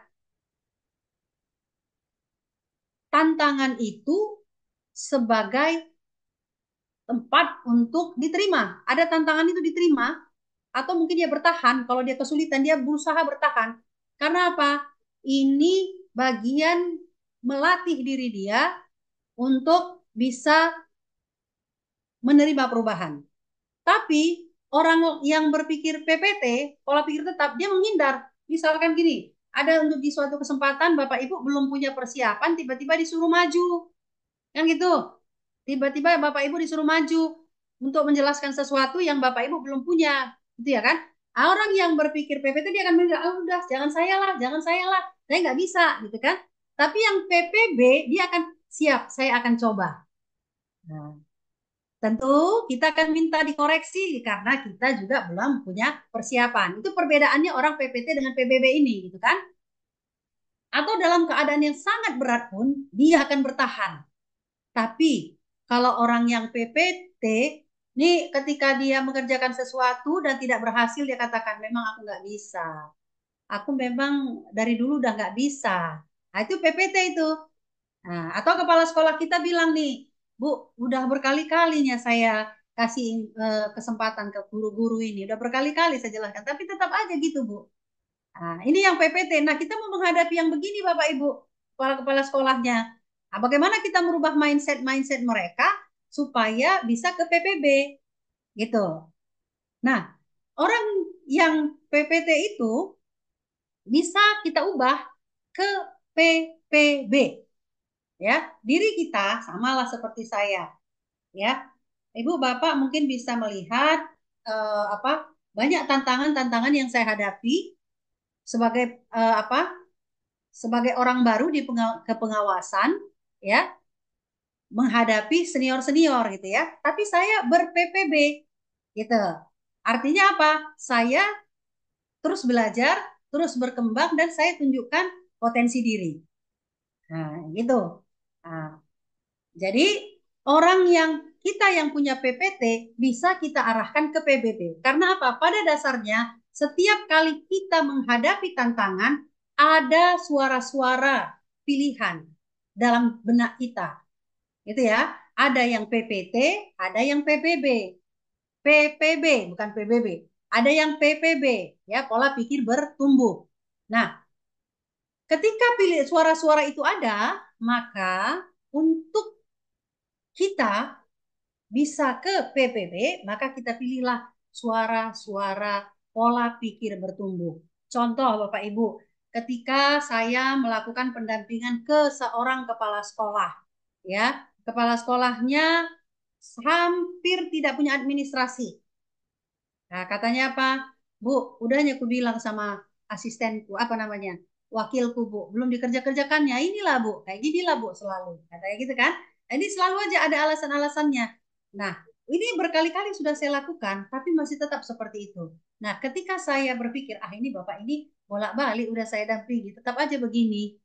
tantangan itu sebagai tempat untuk diterima. Ada tantangan itu diterima, atau mungkin dia bertahan. Kalau dia kesulitan, dia berusaha bertahan. Karena apa? Ini bagian melatih diri dia untuk bisa menerima perubahan. Tapi orang yang berpikir PPT, pola pikir tetap, dia menghindar. Misalkan gini, ada untuk di suatu kesempatan Bapak Ibu belum punya persiapan, tiba-tiba disuruh maju. Kan gitu. Tiba-tiba Bapak Ibu disuruh maju untuk menjelaskan sesuatu yang Bapak Ibu belum punya. Gitu ya kan? Orang yang berpikir PPT dia akan bilang, ah udah jangan saya lah, saya nggak bisa gitu kan. Tapi yang PPB dia akan siap, saya akan coba. Nah, tentu kita akan minta dikoreksi karena kita juga belum punya persiapan. Itu perbedaannya orang PPT dengan PBB ini gitu kan. Atau dalam keadaan yang sangat berat pun dia akan bertahan. Tapi kalau orang yang PPT, nih ketika dia mengerjakan sesuatu dan tidak berhasil, dia katakan memang aku nggak bisa. Aku memang dari dulu udah nggak bisa. Nah, itu PPT itu. Nah, atau kepala sekolah kita bilang nih, Bu, udah berkali-kalinya saya kasih kesempatan ke guru-guru ini, udah berkali-kali saya jelaskan, tapi tetap aja gitu, Bu. Nah, ini yang PPT. Nah, kita mau menghadapi yang begini, Bapak Ibu, kepala-kepala sekolahnya. Nah, bagaimana kita merubah mindset mereka supaya bisa ke PPB, gitu. Nah, orang yang PPT itu bisa kita ubah ke PPB, ya. Diri kita samalah seperti saya, ya. Ibu, Bapak mungkin bisa melihat banyak tantangan-tantangan yang saya hadapi sebagai sebagai orang baru di kepengawasan, ya, menghadapi senior-senior gitu ya. Tapi saya ber-PPB gitu. Artinya apa? Saya terus belajar, terus berkembang dan saya tunjukkan potensi diri. Nah, gitu. Nah, jadi orang yang kita yang punya PPT bisa kita arahkan ke PBB. Karena apa? Pada dasarnya setiap kali kita menghadapi tantangan ada suara-suara pilihan dalam benak kita. Gitu ya. Ada yang PPT, ada yang PBB. PPB bukan PBB. Ada yang PPB, ya, pola pikir bertumbuh. Nah, ketika pilih suara-suara itu ada, maka untuk kita bisa ke PPB, maka kita pilihlah suara-suara pola pikir bertumbuh. Contoh Bapak Ibu, ketika saya melakukan pendampingan ke seorang kepala sekolah, ya, kepala sekolahnya hampir tidak punya administrasi. Nah, katanya apa? Bu, udahnya aku bilang sama asistenku, apa namanya? Wakilku, Bu, belum dikerja-kerjakannya. Inilah, Bu. Kayak ginilah, Bu, selalu. Katanya gitu kan. Jadi selalu aja ada alasan-alasannya. Nah, ini berkali-kali sudah saya lakukan, tapi masih tetap seperti itu. Nah, ketika saya berpikir, ah ini Bapak ini bolak-balik udah saya dampingi, tetap aja begini.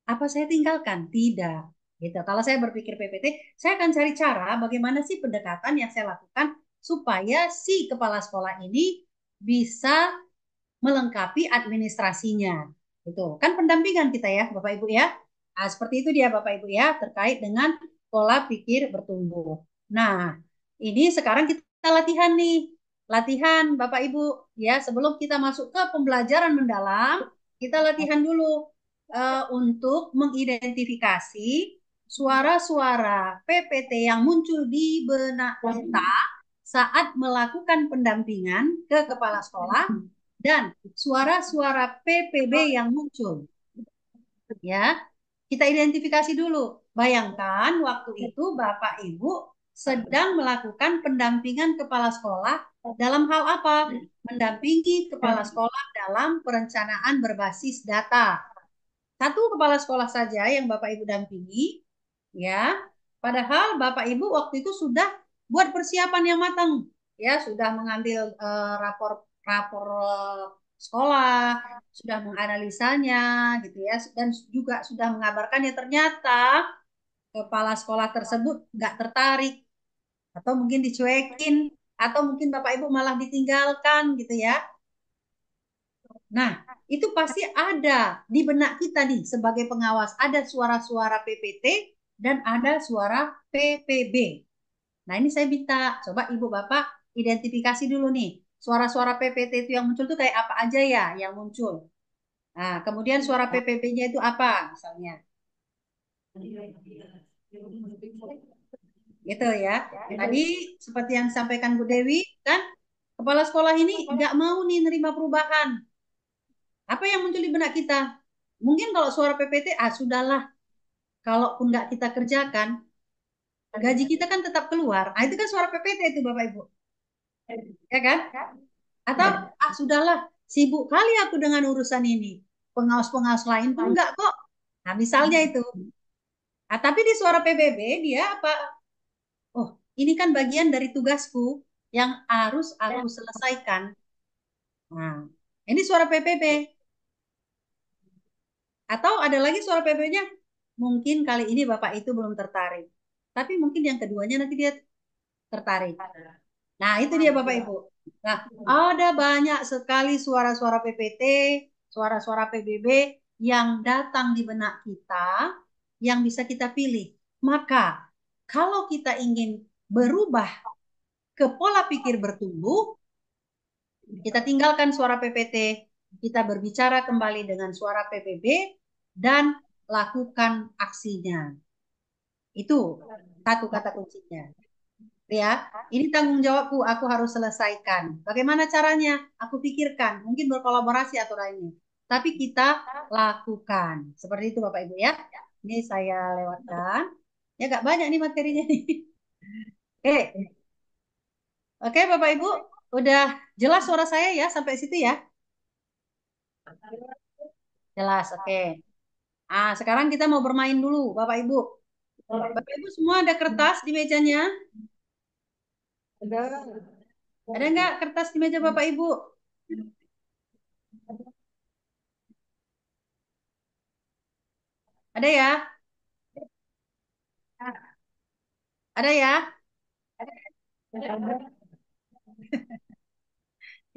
Apa saya tinggalkan? Tidak. Gitu. Kalau saya berpikir PPT, saya akan cari cara bagaimana sih pendekatan yang saya lakukan supaya si kepala sekolah ini bisa melengkapi administrasinya. Itu kan pendampingan kita ya, Bapak Ibu ya. Nah, seperti itu dia Bapak Ibu ya, terkait dengan pola pikir bertumbuh. Nah, ini sekarang kita latihan nih. Latihan Bapak Ibu ya, sebelum kita masuk ke pembelajaran mendalam, kita latihan dulu untuk mengidentifikasi suara-suara PPT yang muncul di benak kita saat melakukan pendampingan ke kepala sekolah dan suara-suara PPB yang muncul. Ya, kita identifikasi dulu. Bayangkan waktu itu Bapak Ibu sedang melakukan pendampingan kepala sekolah dalam hal apa? Mendampingi kepala sekolah dalam perencanaan berbasis data. Satu kepala sekolah saja yang Bapak Ibu dampingi, ya. Padahal Bapak Ibu waktu itu sudah buat persiapan yang matang, ya, sudah mengambil rapor sekolah, sudah menganalisanya, gitu ya, dan juga sudah mengabarkannya. Ternyata kepala sekolah tersebut nggak tertarik, atau mungkin dicuekin, atau mungkin Bapak Ibu malah ditinggalkan, gitu ya. Nah, itu pasti ada di benak kita nih sebagai pengawas. Ada suara-suara PPT dan ada suara PPB. Nah, ini saya minta coba Ibu Bapak identifikasi dulu nih. Suara-suara PPT itu yang muncul tuh kayak apa aja ya yang muncul. Nah, kemudian suara PPB-nya itu apa misalnya. Gitu ya. Tadi seperti yang disampaikan Bu Dewi, kan kepala sekolah ini nggak mau nih nerima perubahan. Apa yang muncul di benak kita? Mungkin kalau suara PPT, sudahlah. Kalaupun nggak kita kerjakan, gaji kita kan tetap keluar. Itu kan suara PPT itu Bapak Ibu. Ya kan? Atau sudahlah, sibuk kali aku dengan urusan ini. Pengawas-pengawas lain pun enggak kok. Nah, misalnya itu. Nah, tapi di suara PBB dia apa? Oh, ini kan bagian dari tugasku yang harus aku selesaikan. Nah, ini suara PBB. Atau ada lagi suara PBB-nya, mungkin kali ini Bapak itu belum tertarik. Tapi mungkin yang keduanya nanti dia tertarik. Nah, itu dia Bapak Ibu. Nah, ada banyak sekali suara-suara PPT, suara-suara PBB yang datang di benak kita yang bisa kita pilih. Maka, kalau kita ingin berubah ke pola pikir bertumbuh, kita tinggalkan suara PPT, kita berbicara kembali dengan suara PBB dan lakukan aksinya. Itu satu kata kuncinya. Ya, ini tanggung jawabku, aku harus selesaikan. Bagaimana caranya? Aku pikirkan, mungkin berkolaborasi atau lainnya. Tapi kita lakukan. Seperti itu Bapak Ibu ya. Ini saya lewatkan. Ya, gak banyak nih materinya nih. Oke. Oke Bapak Ibu, udah jelas suara saya ya sampai situ ya? Jelas, oke. Sekarang kita mau bermain dulu Bapak Ibu. Bapak Ibu semua ada kertas di mejanya? Ada nggak kertas di meja Bapak Ibu? Ada ya? Ada ya?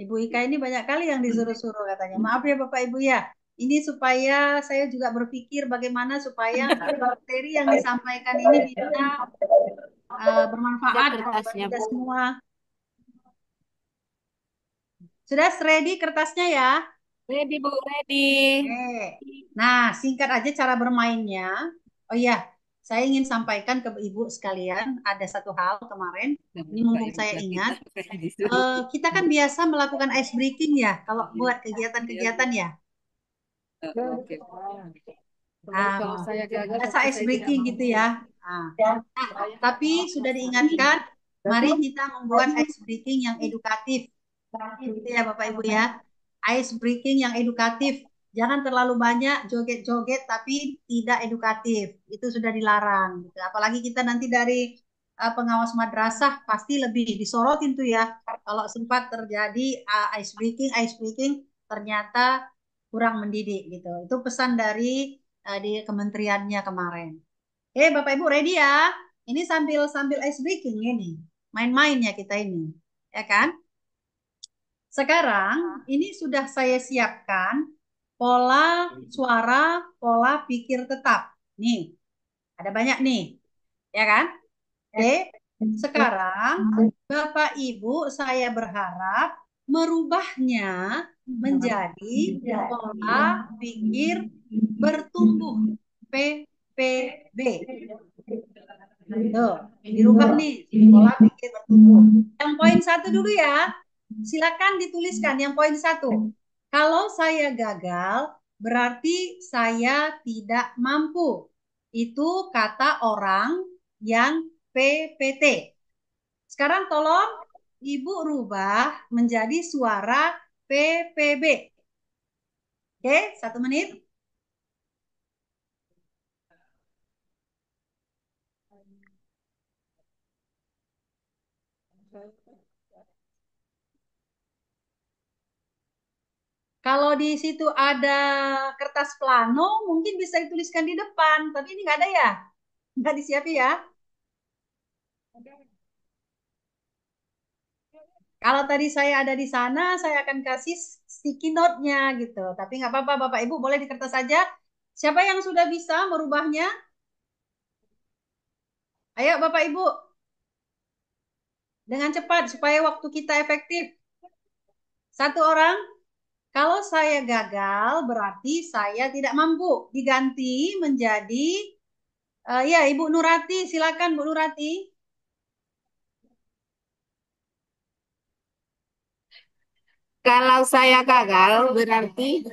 Ibu Ika ini banyak kali yang disuruh-suruh katanya. Maaf ya Bapak Ibu ya. Ini supaya saya juga berpikir bagaimana supaya materi yang disampaikan ini bisa bermanfaat buat kita semua. Sudah ready kertasnya ya?
Ready Bu, ready.
Oke. Nah, singkat aja cara bermainnya. Oh iya, saya ingin sampaikan ke Ibu sekalian ada satu hal kemarin. Ini mumpung saya ingat. Kita kan biasa melakukan ice breaking ya, kalau buat kegiatan-kegiatan ya.
Oke.
Kalau saya gagal, biasa ice breaking gitu ya. Tapi sudah diingatkan, mari kita membuat ice breaking yang edukatif. Gitu ya Bapak Ibu ya. Ice breaking yang edukatif. Jangan terlalu banyak joget-joget tapi tidak edukatif. Itu sudah dilarang. Gitu. Apalagi kita nanti dari pengawas madrasah pasti lebih disorotin tuh ya. Kalau sempat terjadi ice breaking ternyata kurang mendidik gitu. Itu pesan dari di kementeriannya kemarin. Oke, Bapak Ibu ready ya? Ini sambil ice breaking ini. Main-main ya kita ini. Ya kan? Sekarang ini sudah saya siapkan pola suara, pola pikir tetap. Nih, ada banyak nih. Ya kan? Oke. Sekarang Bapak Ibu saya berharap merubahnya menjadi pola pikir bertumbuh PPB. Tuh, dirubah nih pola pikir bertumbuh. Yang poin 1 dulu ya. Silakan dituliskan yang poin 1. Kalau saya gagal, berarti saya tidak mampu. Itu kata orang yang PPT. Sekarang tolong Ibu rubah menjadi suara PPB. Oke, 1 menit. Kalau di situ ada kertas plano, mungkin bisa dituliskan di depan. Tapi ini nggak ada ya? Nggak disiapin ya? Kalau tadi saya ada di sana, saya akan kasih sticky note-nya gitu. Tapi nggak apa-apa, Bapak Ibu boleh di kertas saja. Siapa yang sudah bisa merubahnya? Ayo Bapak Ibu, dengan cepat supaya waktu kita efektif. 1 orang. Kalau saya gagal, berarti saya tidak mampu. Diganti menjadi, ya Ibu Nurati, silakan Bu Nurati.
Kalau saya gagal berarti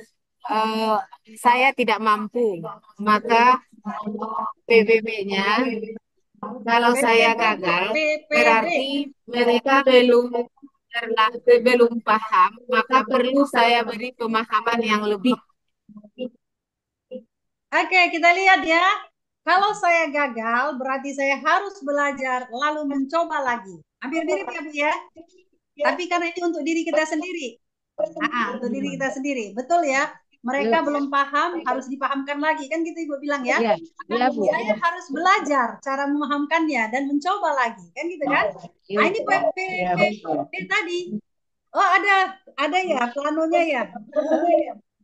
saya tidak mampu. Maka PBB-nya kalau saya gagal berarti mereka belum belum paham, maka perlu saya beri pemahaman yang lebih.
Oke, kita lihat ya. Kalau saya gagal, berarti saya harus belajar lalu mencoba lagi. Hampir mirip ya, Bu ya. Tapi karena ini untuk diri kita sendiri. Untuk diri kita sendiri. Betul ya? Mereka belum paham, harus dipahamkan lagi. Kan gitu Ibu bilang ya.
Iya, Bu.
Saya harus belajar cara memahamkannya dan mencoba lagi. Kan gitu kan? Nah, ini PP tadi. Oh, ada ya planonya ya.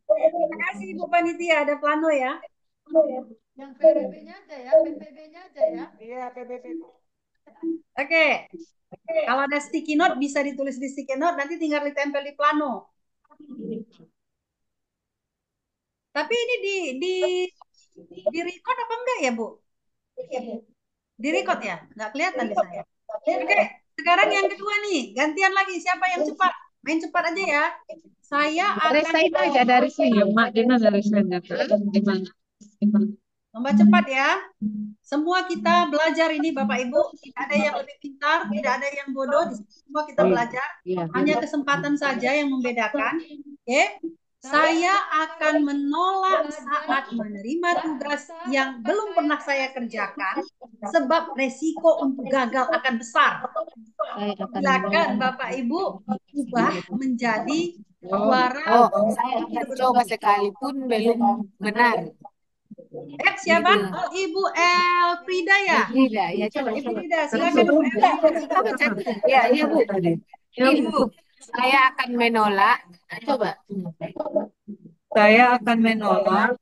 Terima kasih Ibu Panitia, ada plano ya.
Yang PBB-nya aja ya, PPB-nya aja ya.
Iya, PBB.
Oke. Kalau ada sticky note bisa ditulis di sticky note, nanti tinggal ditempel di plano. Tapi ini di record apa enggak ya, Bu? Di record ya? Nggak kelihatan di saya. Oke, sekarang yang kedua nih, gantian lagi. Siapa yang cepat? Main cepat aja ya. Saya akan
aja dari sini, Mak. Gimana dari sana?
lomba cepat ya. Semua kita belajar ini Bapak Ibu. Tidak ada yang lebih pintar, tidak ada yang bodoh. Semua kita belajar. Hanya kesempatan saja yang membedakan. Oke. Saya akan menolak saat menerima tugas yang belum pernah saya kerjakan sebab resiko untuk gagal akan besar. Silakan Bapak Ibu ubah menjadi suara.
Saya akan coba sekalipun belum benar.
Siapa? Oh, Ibu Elfrida ya?
Tidak, ya coba.
Ibu Frida, silakan Ibu Elfrida.
Ya, Bu. Ibu, saya akan menolak. Coba.
Saya akan menolak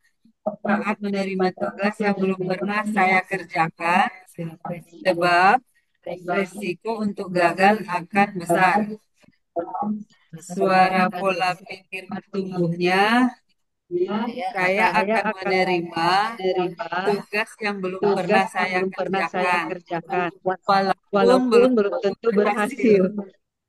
saat menerima tugas yang belum pernah saya kerjakan sebab risiko untuk gagal akan besar. Suara pola pikir bertumbuhnya, saya akan menerima tugas yang belum pernah saya kerjakan walaupun belum tentu berhasil.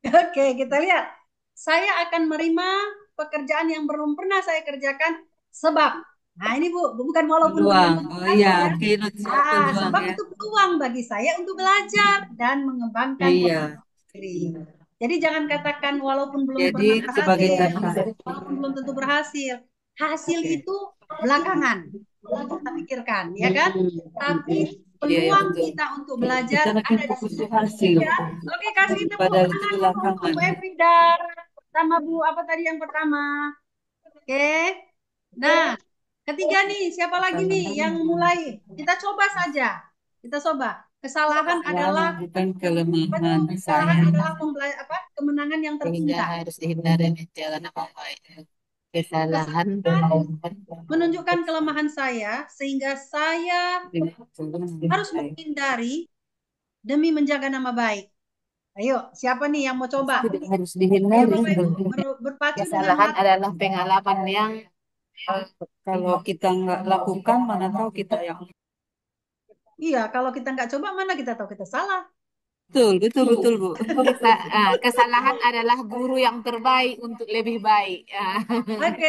Oke, kita lihat. Saya akan menerima pekerjaan yang belum pernah saya kerjakan sebab. Nah, ini Bu, bukan walaupun
Peluang.
belum
Oh
tentu
iya,
berhasil ya.
peluang
Sebab
ya.
itu peluang bagi saya untuk belajar dan mengembangkan
Iya.
diri. Jadi jangan katakan walaupun belum
Jadi
pernah
sebagai
berhasil,
dasar.
walaupun belum tentu berhasil. Hasil itu belakangan kita pikirkan, ya kan? Tapi peluang
betul.
kita untuk belajar
Kita makin
ada di
fokus
situ.
ke hasil.
Ya. Oke, kasih tepuk
Padahal itu
tangan
belakangan.
untuk Bu Efrida. Pertama Bu, apa tadi yang pertama? Oke. Nah, ketiga nih, siapa lagi nih yang mulai? Kita coba saja. Kita coba. Kesalahan adalah
bukan kelemahan
kesalahan
saya.
adalah kemenangan yang tertunda.
Harus dihindari jangan apa-apa. Kesalahan
Menunjukkan kelemahan saya sehingga saya harus menghindari demi menjaga nama baik. Ayo, siapa nih yang mau coba?
harus dihindari.
Berpacu
Kesalahan
dengan
adalah pengalaman yang
Kalau kita nggak lakukan, mana tahu kita yang
iya, kalau kita nggak coba mana kita tahu kita salah.
betul Bu.
kesalahan adalah guru yang terbaik untuk lebih baik.
Oke,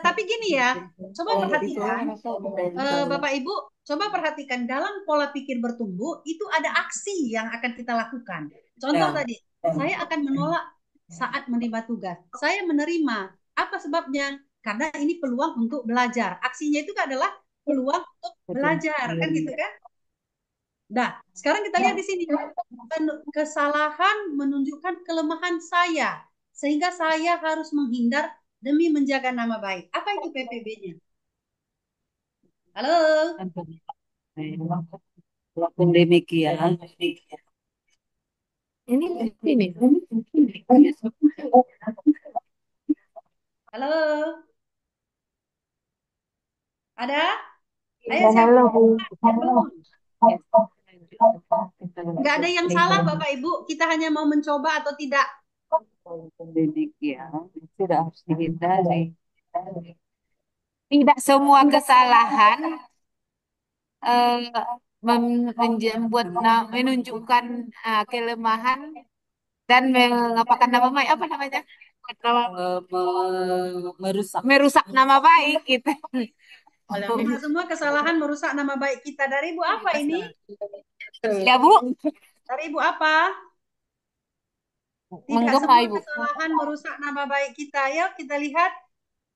tapi gini ya, coba perhatikan, Bapak Ibu, coba perhatikan dalam pola pikir bertumbuh itu ada aksi yang akan kita lakukan. Contoh tadi, saya akan menolak saat menerima tugas. Saya menerima. Apa sebabnya? Karena ini peluang untuk belajar. Aksinya itu adalah peluang untuk belajar, kan gitu kan? Nah, sekarang kita lihat di sini. Kesalahan menunjukkan kelemahan saya. Sehingga saya harus menghindar demi menjaga nama baik. Apa itu PPB-nya? Halo?
Walaupun demikian,
ini.
Halo? Ada? Ayo siapa? Nggak ada yang salah Bapak Ibu. Kita hanya mau mencoba atau tidak.
walaupun demikian, tidak harus dihindari.
Tidak semua kesalahan membuat menunjukkan kelemahan dan mengapakan nama baik apa namanya merusak nama baik kita.
Tidak semua kesalahan merusak nama baik kita. Dari Ibu apa ini?
Ya Bu.
Dari Ibu apa? Tidak
Monggo
semua
Ibu.
kesalahan merusak nama baik kita. Yuk kita lihat,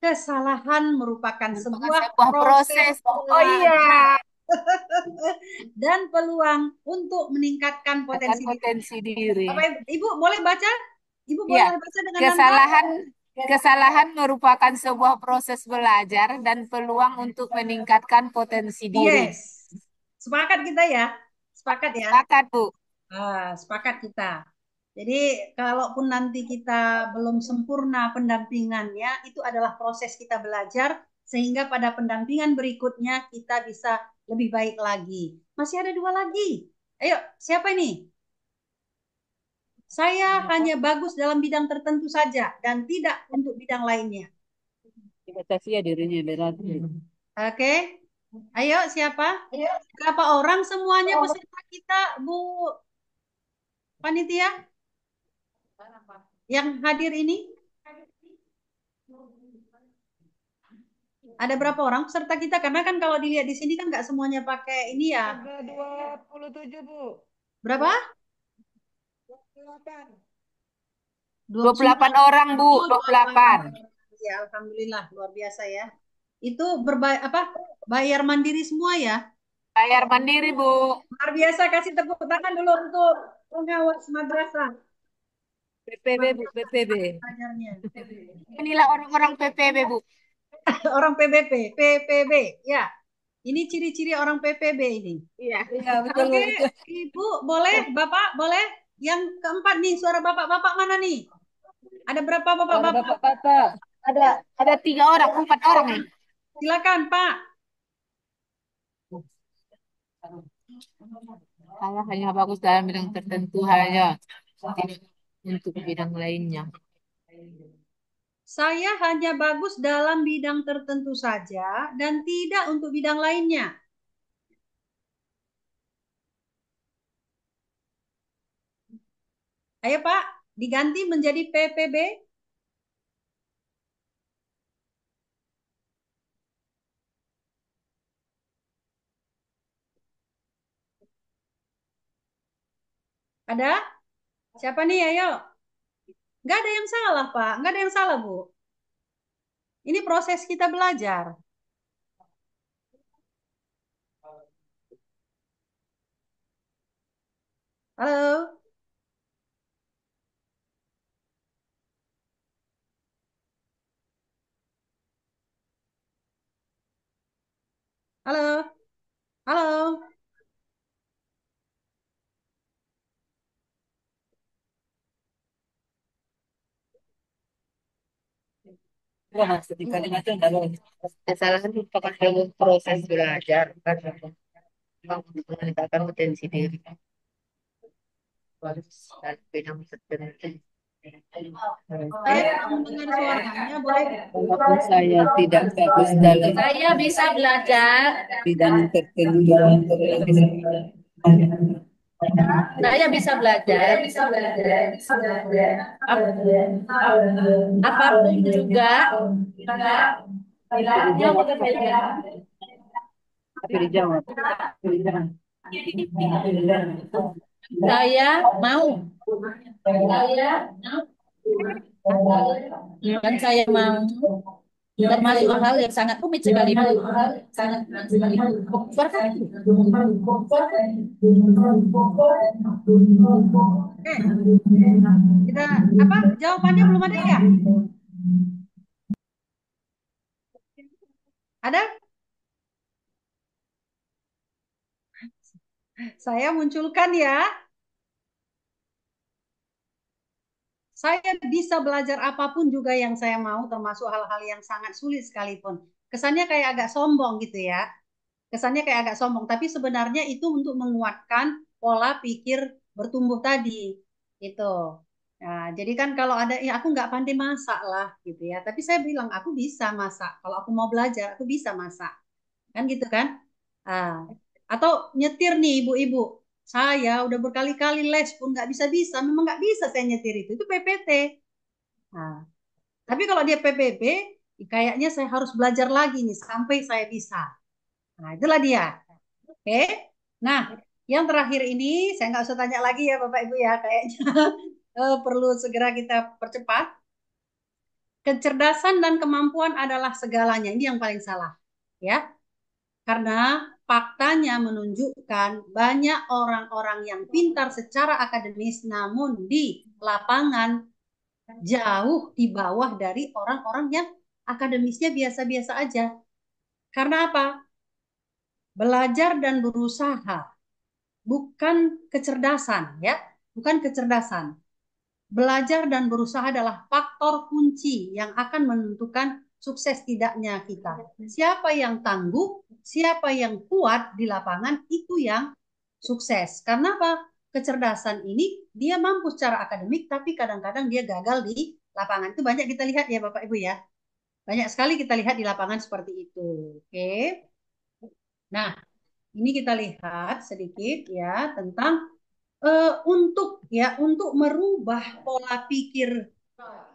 kesalahan merupakan sebuah
Sebuah
proses
proses. Oh iya.
belajar dan peluang untuk meningkatkan
Akan
potensi diri.
potensi diri.
Bapak Ibu boleh baca? Ibu
Iya.
boleh baca dengan lantang?
Kesalahan merupakan sebuah proses belajar dan peluang untuk meningkatkan potensi diri.
Yes. Sepakat kita ya? Sepakat ya?
Sepakat, Bu.
Sepakat kita. Jadi kalaupun nanti kita belum sempurna pendampingannya, itu adalah proses kita belajar sehingga pada pendampingan berikutnya kita bisa lebih baik lagi. Masih ada 2 lagi. Ayo, siapa ini? Saya hanya bagus dalam bidang tertentu saja dan tidak untuk bidang lainnya.
Dibatasi ya dirinya berarti.
Oke. Ayo, siapa? Berapa orang semuanya peserta kita, Bu Panitia? Yang hadir ini? Ada berapa orang peserta kita? Karena kan kalau dilihat di sini kan nggak semuanya pakai ini ya.
Ada 27, Bu.
Berapa?
28 orang, Bu. 28.
Ya, alhamdulillah luar biasa ya. Itu bayar mandiri semua ya?
Bayar mandiri, Bu.
Luar biasa, kasih tepuk tangan dulu untuk pengawas madrasah.
PPB, Bu, PPB.
Ajarnya.
Inilah orang-orang PPB, Bu.
Orang PPB, ya. Ini ciri-ciri orang PPB ini.
Iya,
betul. Oke, Ibu boleh, Bapak boleh. Yang keempat nih, suara bapak-bapak mana nih? Ada berapa bapak-bapak?
Bapak-bapak. Ada 3 orang, 4 orang ya.
Silakan, Pak.
Saya hanya bagus dalam bidang tertentu, hanya tidak untuk bidang lainnya.
Saya hanya bagus dalam bidang tertentu saja dan tidak untuk bidang lainnya. Ayo Pak, diganti menjadi PPB. Ada? Siapa nih? Ayo. Nggak ada yang salah, Pak. Nggak ada yang salah, Bu. Ini proses kita belajar. Halo? Halo? Halo?
Wah, sedikit itu kesalahan merupakan proses belajar karena untuk meningkatkan potensi diri dan bidang tertentu.
Saya mendengar suaranya, boleh?
Walaupun saya tidak bagus dalam
Saya bisa belajar.
bidang tertentu,
Saya bisa belajar. Apapun juga.
tapi dijawab.
Saya mau. Dan saya mau. Termasuk hal yang sangat rumit sekali.
Kita jawabannya belum ada ya? Ada? Saya munculkan ya. Saya bisa belajar apapun juga yang saya mau, termasuk hal-hal yang sangat sulit sekalipun. Kesannya kayak agak sombong gitu ya. Kesannya kayak agak sombong, tapi sebenarnya itu untuk menguatkan pola pikir bertumbuh tadi. Itu. Nah, jadi kan kalau ada, ya aku nggak pandai masak lah gitu ya. Tapi saya bilang, aku bisa masak. Kalau aku mau belajar, aku bisa masak. Kan gitu kan? Atau nyetir nih ibu-ibu. Saya udah berkali-kali les pun nggak bisa-bisa. Memang nggak bisa saya nyetir itu PPT. Nah, tapi kalau dia PPB, kayaknya saya harus belajar lagi nih sampai saya bisa. Nah, itulah dia. Oke. Nah, yang terakhir ini saya nggak usah tanya lagi ya Bapak Ibu ya kayaknya. perlu segera kita percepat. Kecerdasan dan kemampuan adalah segalanya. Ini yang paling salah, ya. Karena faktanya menunjukkan banyak orang-orang yang pintar secara akademis, namun di lapangan jauh di bawah dari orang-orang yang akademisnya biasa-biasa aja. Karena apa? Belajar dan berusaha, bukan kecerdasan, ya, bukan kecerdasan. Belajar dan berusaha adalah faktor kunci yang akan menentukan sukses tidaknya kita. Siapa yang tangguh, siapa yang kuat di lapangan, itu yang sukses. Karena apa? Kecerdasan ini dia mampu secara akademik, tapi kadang-kadang dia gagal di lapangan. Itu banyak kita lihat ya Bapak Ibu ya. Banyak sekali kita lihat di lapangan seperti itu. Oke. Nah, ini kita lihat sedikit ya tentang untuk merubah pola pikir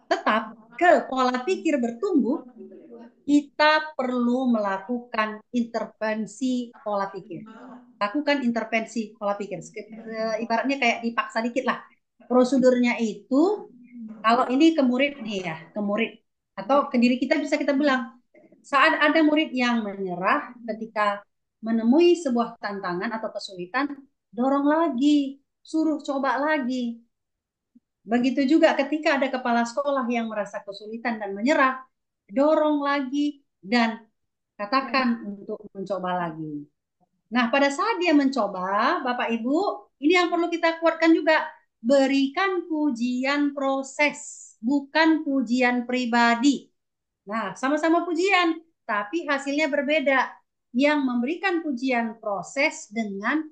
tetap ke pola pikir bertumbuh, kita perlu melakukan intervensi pola pikir. Lakukan intervensi pola pikir. Ibaratnya kayak dipaksa dikit lah. Prosedurnya itu, kalau ini ke murid nih ya, ke murid atau ke diri kita bisa kita bilang, saat ada murid yang menyerah ketika menemui sebuah tantangan atau kesulitan, dorong lagi, suruh coba lagi. Begitu juga ketika ada kepala sekolah yang merasa kesulitan dan menyerah, dorong lagi dan katakan untuk mencoba lagi. Nah, pada saat dia mencoba, Bapak Ibu, ini yang perlu kita kuatkan juga. Berikan pujian proses, bukan pujian pribadi. Nah, sama-sama pujian, tapi hasilnya berbeda. Yang memberikan pujian proses dengan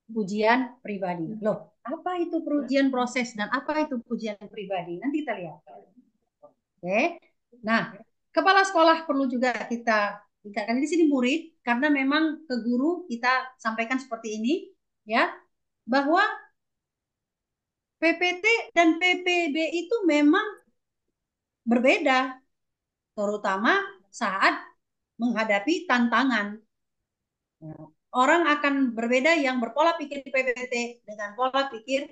pujian pribadi. Loh, apa itu pujian proses dan apa itu pujian pribadi? Nanti kita lihat. Oke. Nah, kepala sekolah perlu juga kita tingkatkan di sini murid karena memang ke guru kita sampaikan seperti ini ya, bahwa PPT dan PPB itu memang berbeda terutama saat menghadapi tantangan. Orang akan berbeda yang berpola pikir PPT dengan pola pikir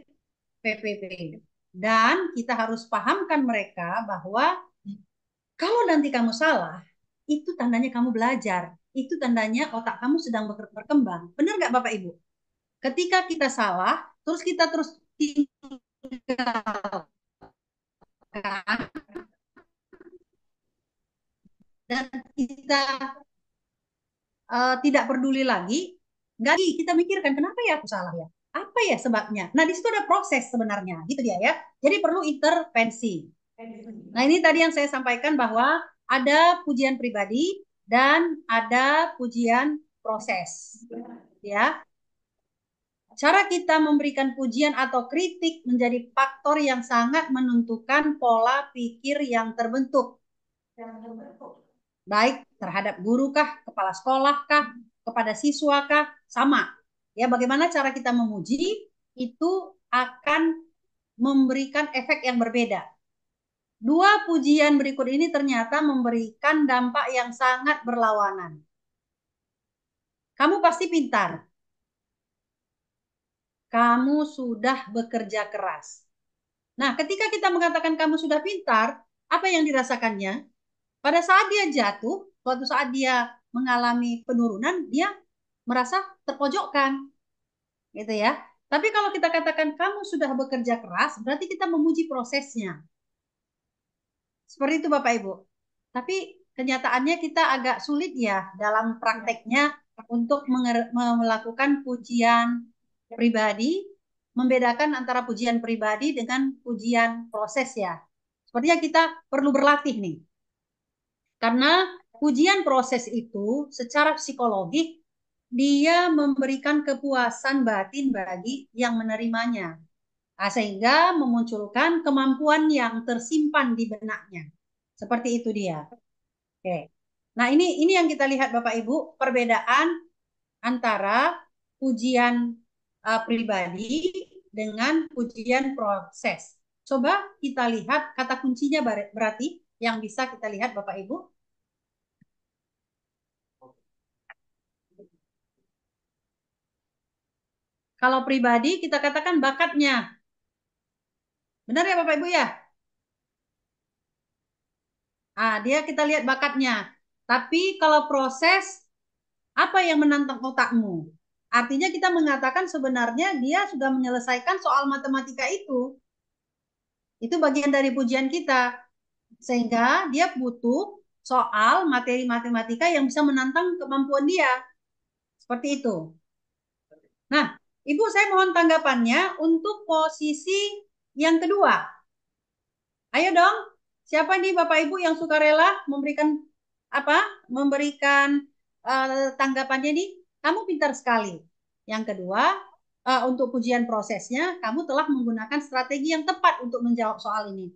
PPB. Dan kita harus pahamkan mereka bahwa kalau nanti kamu salah, itu tandanya kamu belajar. Itu tandanya otak kamu sedang berkembang. Benar nggak Bapak Ibu? Ketika kita salah, terus kita terus tinggalkan dan kita tidak peduli lagi, nggak kita mikirkan kenapa ya aku salah ya? Apa ya sebabnya? Nah, di situ ada proses sebenarnya, gitu dia ya. Jadi perlu intervensi. Nah, ini tadi yang saya sampaikan bahwa ada pujian pribadi dan ada pujian proses. Ya. Cara kita memberikan pujian atau kritik menjadi faktor yang sangat menentukan pola pikir yang terbentuk. Baik terhadap guru kah, kepala sekolah kah, kepada siswa kah, sama. Ya, bagaimana cara kita memuji itu akan memberikan efek yang berbeda. Dua pujian berikut ini ternyata memberikan dampak yang sangat berlawanan. Kamu pasti pintar. Kamu sudah bekerja keras. Nah, ketika kita mengatakan kamu sudah pintar, apa yang dirasakannya? Pada saat dia jatuh, suatu saat dia mengalami penurunan, dia merasa terpojokkan. Gitu ya. Tapi kalau kita katakan kamu sudah bekerja keras, berarti kita memuji prosesnya. Seperti itu Bapak Ibu. Tapi kenyataannya kita agak sulit ya dalam prakteknya untuk melakukan pujian pribadi, membedakan antara pujian pribadi dengan pujian proses ya. Sepertinya kita perlu berlatih nih. Karena pujian proses itu secara psikologis dia memberikan kepuasan batin bagi yang menerimanya. Sehingga memunculkan kemampuan yang tersimpan di benaknya. Seperti itu dia. Oke. Nah, ini yang kita lihat Bapak Ibu, perbedaan antara pujian pribadi dengan pujian proses. Coba kita lihat kata kuncinya berarti yang bisa kita lihat Bapak Ibu. Kalau pribadi kita katakan bakatnya. Benar ya Bapak Ibu ya? Dia kita lihat bakatnya. Tapi kalau proses, apa yang menantang otakmu? Artinya kita mengatakan sebenarnya dia sudah menyelesaikan soal matematika itu. Itu bagian dari pujian kita. Sehingga dia butuh soal materi matematika yang bisa menantang kemampuan dia. Seperti itu. Nah, Ibu saya mohon tanggapannya untuk posisi yang kedua. Ayo dong, siapa nih Bapak Ibu yang sukarela memberikan apa? Memberikan tanggapannya nih, kamu pintar sekali. Yang kedua, untuk pujian prosesnya, kamu telah menggunakan strategi yang tepat untuk menjawab soal ini.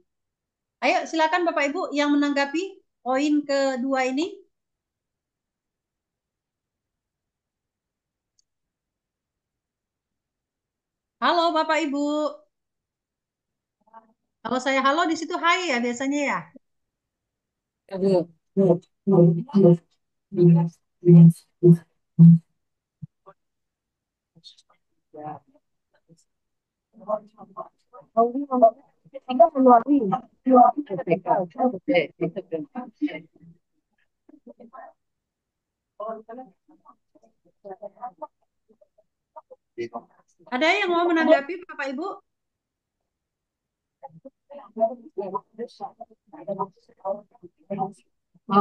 Ayo silakan Bapak Ibu yang menanggapi poin kedua ini. Halo Bapak Ibu. Kalau saya halo di situ hai ya biasanya ya. Ada yang mau menanggapi Bapak Ibu?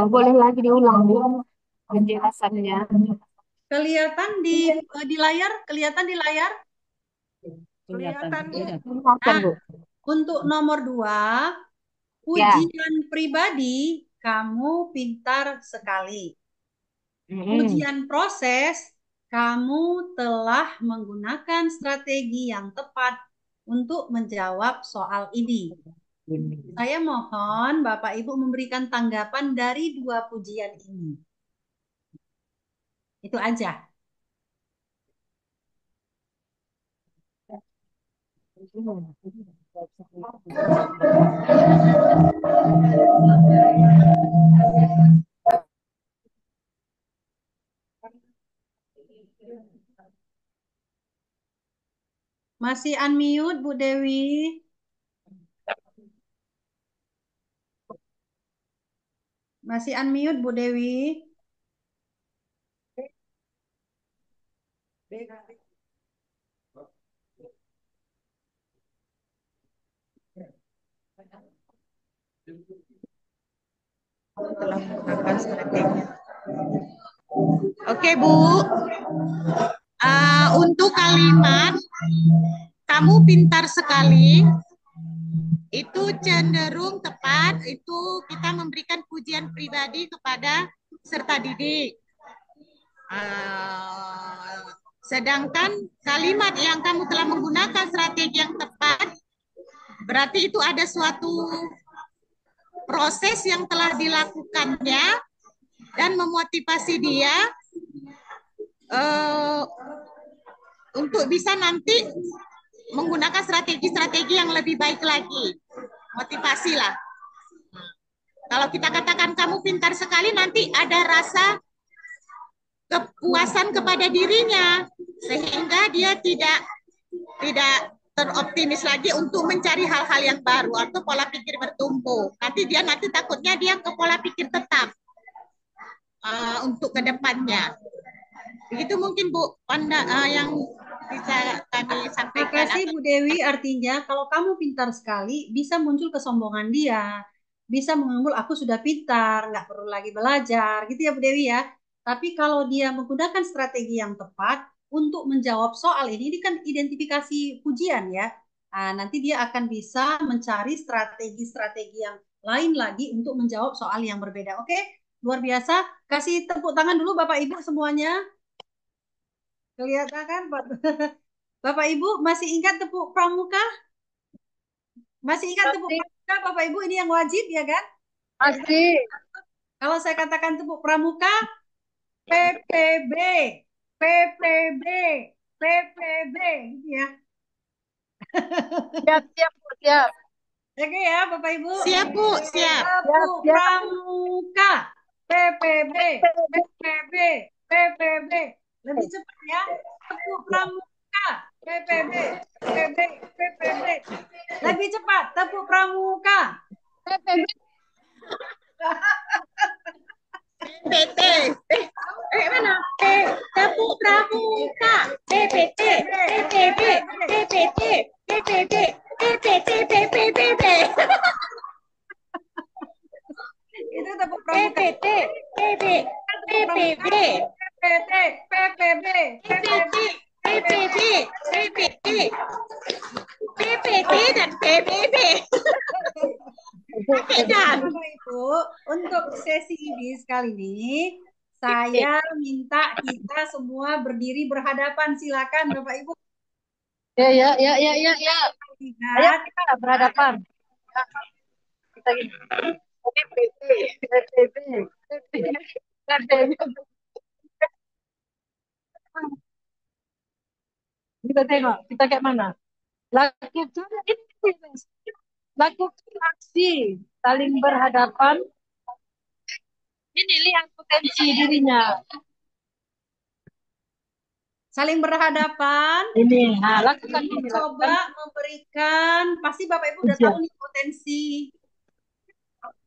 Boleh lagi diulang penjelasannya.
Kelihatan di layar? Kelihatan di layar?
Kelihatan.
Untuk nomor 2, ujian pribadi, kamu pintar sekali. Ujian proses, kamu telah menggunakan strategi yang tepat untuk menjawab soal ini. Saya mohon Bapak Ibu memberikan tanggapan dari 2 pujian ini. Itu aja. Masih unmute Bu Dewi. Masih unmute Bu Dewi.
Telah menggunakan strategi. Oke Bu, untuk kalimat kamu pintar sekali itu cenderung tepat, itu kita memberikan pujian pribadi kepada peserta didik. Sedangkan kalimat yang kamu telah menggunakan strategi yang tepat, berarti itu ada suatu proses yang telah dilakukannya dan memotivasi dia untuk bisa nanti menggunakan strategi-strategi yang lebih baik lagi. Motivasi lah. Kalau kita katakan kamu pintar sekali, nanti ada rasa kepuasan kepada dirinya, sehingga dia tidak teroptimis lagi untuk mencari hal-hal yang baru atau pola pikir bertumbuh. Nanti takutnya dia ke pola pikir tetap untuk kedepannya. Begitu mungkin Bu yang bisa kami sampaikan.
Terima kasih Bu Dewi. Artinya kalau kamu pintar sekali, bisa muncul kesombongan dia, bisa mengambil aku sudah pintar, nggak perlu lagi belajar, gitu ya Bu Dewi ya. Tapi kalau dia menggunakan strategi yang tepat untuk menjawab soal ini kan identifikasi pujian ya. Nanti dia akan bisa mencari strategi-strategi yang lain lagi untuk menjawab soal yang berbeda. Oke, luar biasa. Kasih tepuk tangan dulu Bapak Ibu semuanya. Kelihatan kan Bapak Ibu masih ingat tepuk pramuka? Masih ingat tepuk pramuka Bapak Ibu, ini yang wajib ya kan?
Masih.
Kalau saya katakan tepuk pramuka, PPB, PPB, PPB, gitu ya.
Siap, siap, Bu, siap.
Oke ya Bapak Ibu.
Siap Bu, siap.
Tepuk pramuka, PPB, PPB, PPB. Lebih cepat ya. Tepuk pramuka, PPB, PPB, PPB. Lebih cepat, tepuk pramuka.
PPT. Mana? Tepuk pramuka. PPT. PPT. PPT. PPT. PPT. PPT.
Itu tepuk pramuka.
PPT. PPT. PPT.
PPT, PPB,
PPT. PPT. PPT. PPT dan PBB.
Bapak Ibu, untuk sesi ini sekali ini saya minta kita semua berdiri berhadapan. Silakan Bapak Ibu
Ya.
lihat.
Ayo kita berhadapan. Kita gini. Kita tengok, kita kayak mana? Lakukan aksi saling berhadapan. Ini lihat potensi dirinya.
Saling berhadapan.
Ini, lakukan ini.
Coba memberikan, pasti Bapak Ibu udah tahu nih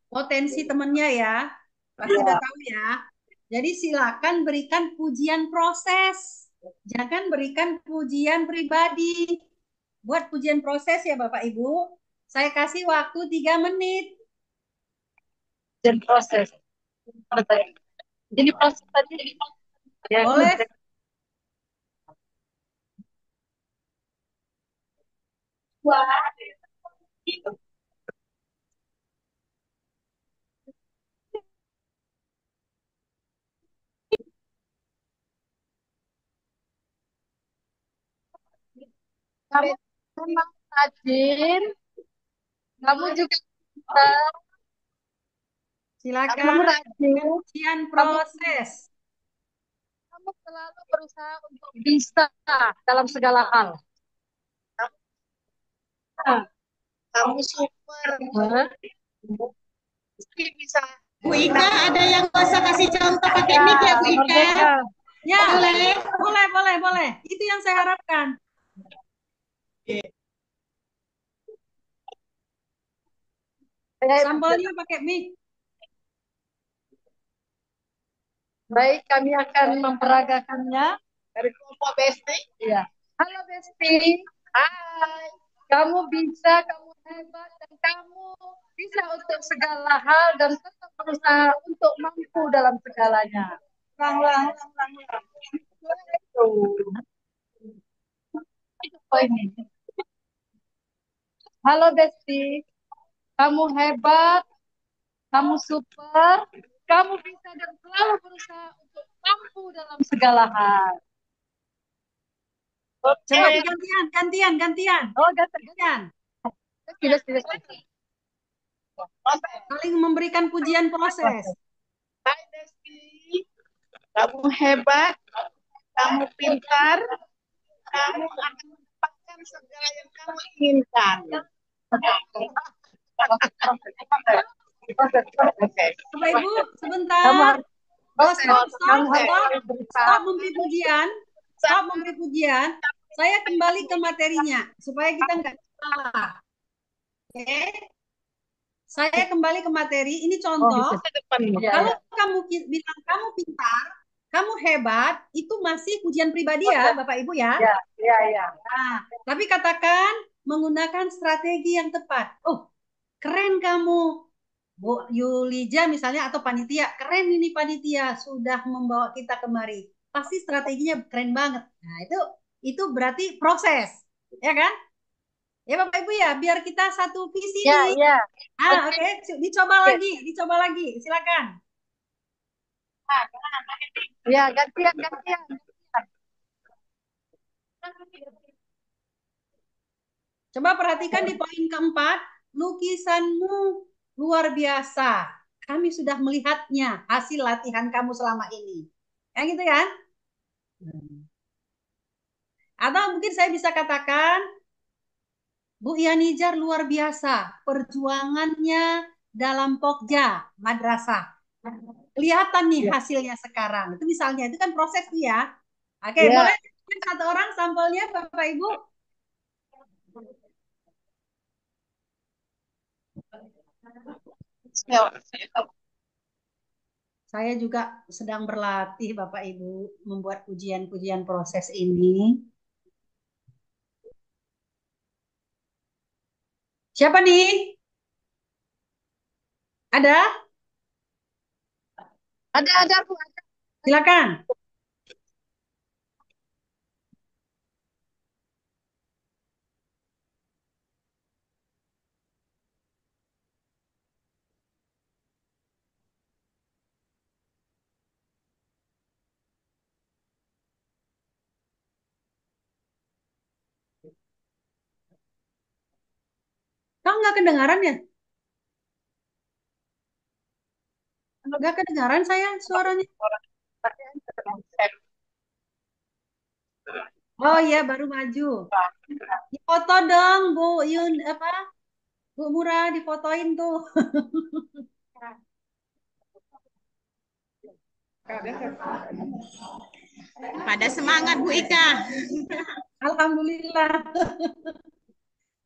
potensi temennya ya. Pasti udah tahu ya. Jadi silakan berikan pujian proses. Jangan berikan pujian pribadi. Buat pujian proses ya Bapak Ibu. Saya kasih waktu 3 menit.
Dan proses. Jadi proses tadi. Ya,
Boleh.
Kamu memang rajin. Kamu juga bisa.
Silakan.
Kamu rajin.
Pujian proses.
Kamu selalu berusaha untuk bisa dalam segala hal.
Kamu super. Bisa. Bu Ika, ada yang bisa kasih contoh pakai mic ya Bu Ika?
Ya, boleh. Itu yang saya harapkan. Sampelnya pakai mic.
Baik, kami akan memperagakannya.
Dari kelompok Besti.
Iya. Halo Besti. Hai. Kamu bisa, kamu hebat, dan kamu bisa untuk segala hal dan tetap berusaha untuk mampu dalam segalanya. Ulang. Itu poinnya. Halo Besti. Kamu hebat, kamu super, kamu bisa dan selalu berusaha untuk mampu dalam segala hal.
Coba gantian.
Oh, gantian. Tidak.
Saling memberikan pujian proses.
Hai Besti, kamu hebat, kamu pintar, kamu akan mendapatkan segala yang kamu inginkan.
Bapak Ibu, sebentar. Stop memberi pujian. Saya kembali ke materinya supaya kita nggak salah. Oke. Saya kembali ke materi. Ini contoh. Kalau kamu bilang kamu pintar, kamu hebat, itu masih pujian pribadi ya, Bapak Ibu ya.
Iya.
Nah, tapi katakan menggunakan strategi yang tepat. Oh, keren kamu, Bu Yulija misalnya, atau panitia. Keren ini panitia, sudah membawa kita kemari. Pasti strateginya keren banget. Nah, itu berarti proses, ya kan? Ya Bapak Ibu ya, biar kita satu visi nih.
Iya.
Oke. Dicoba lagi. Silakan.
Ya, gantian.
Coba perhatikan di poin keempat, lukisanmu luar biasa. Kami sudah melihatnya, hasil latihan kamu selama ini. Yang gitu kan? Atau mungkin saya bisa katakan, Bu Yanijar luar biasa, perjuangannya dalam Pokja, madrasah. Kelihatan nih hasilnya sekarang. Itu misalnya, itu kan proses tuh ya. Oke, boleh satu orang sampelnya Bapak Ibu? Saya juga sedang berlatih Bapak Ibu membuat pujian-pujian proses ini. Siapa nih? Ada?
Ada Bu.
Silakan. Kau nggak kedengaran ya? Nggak kedengaran saya suaranya. Oh iya, baru maju. Foto dong, Bu Yun, apa? Bu Murah, difotoin tuh.
Pada semangat Bu Ika.
Alhamdulillah.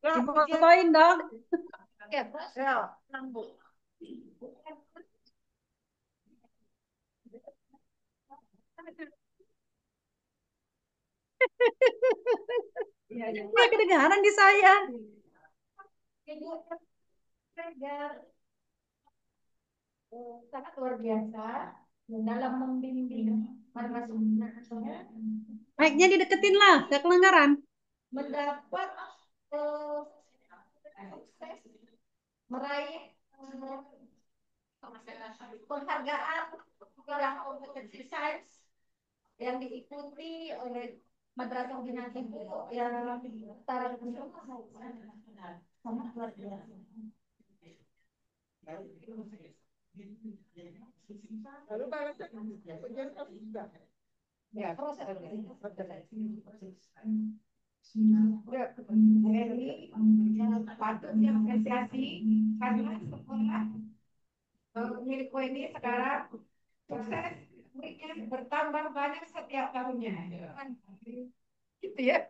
Difotoin dong. Nggak kedengaran di saya.
Sangat luar biasa dalam membimbing narasumbernya
Mic-nya dideketin lah, nggak kedengaran.
mendapat sukses meraih penghargaan bidang kompetensi sains yang diikuti oleh Madrasah Bina Tinggi yang Utara sangat luar biasa. Lalu ya proses Heri yang patut diapresiasi karena sekolah milikku ini sekarang sukses muridnya bertambah banyak setiap tahunnya. Gitu ya.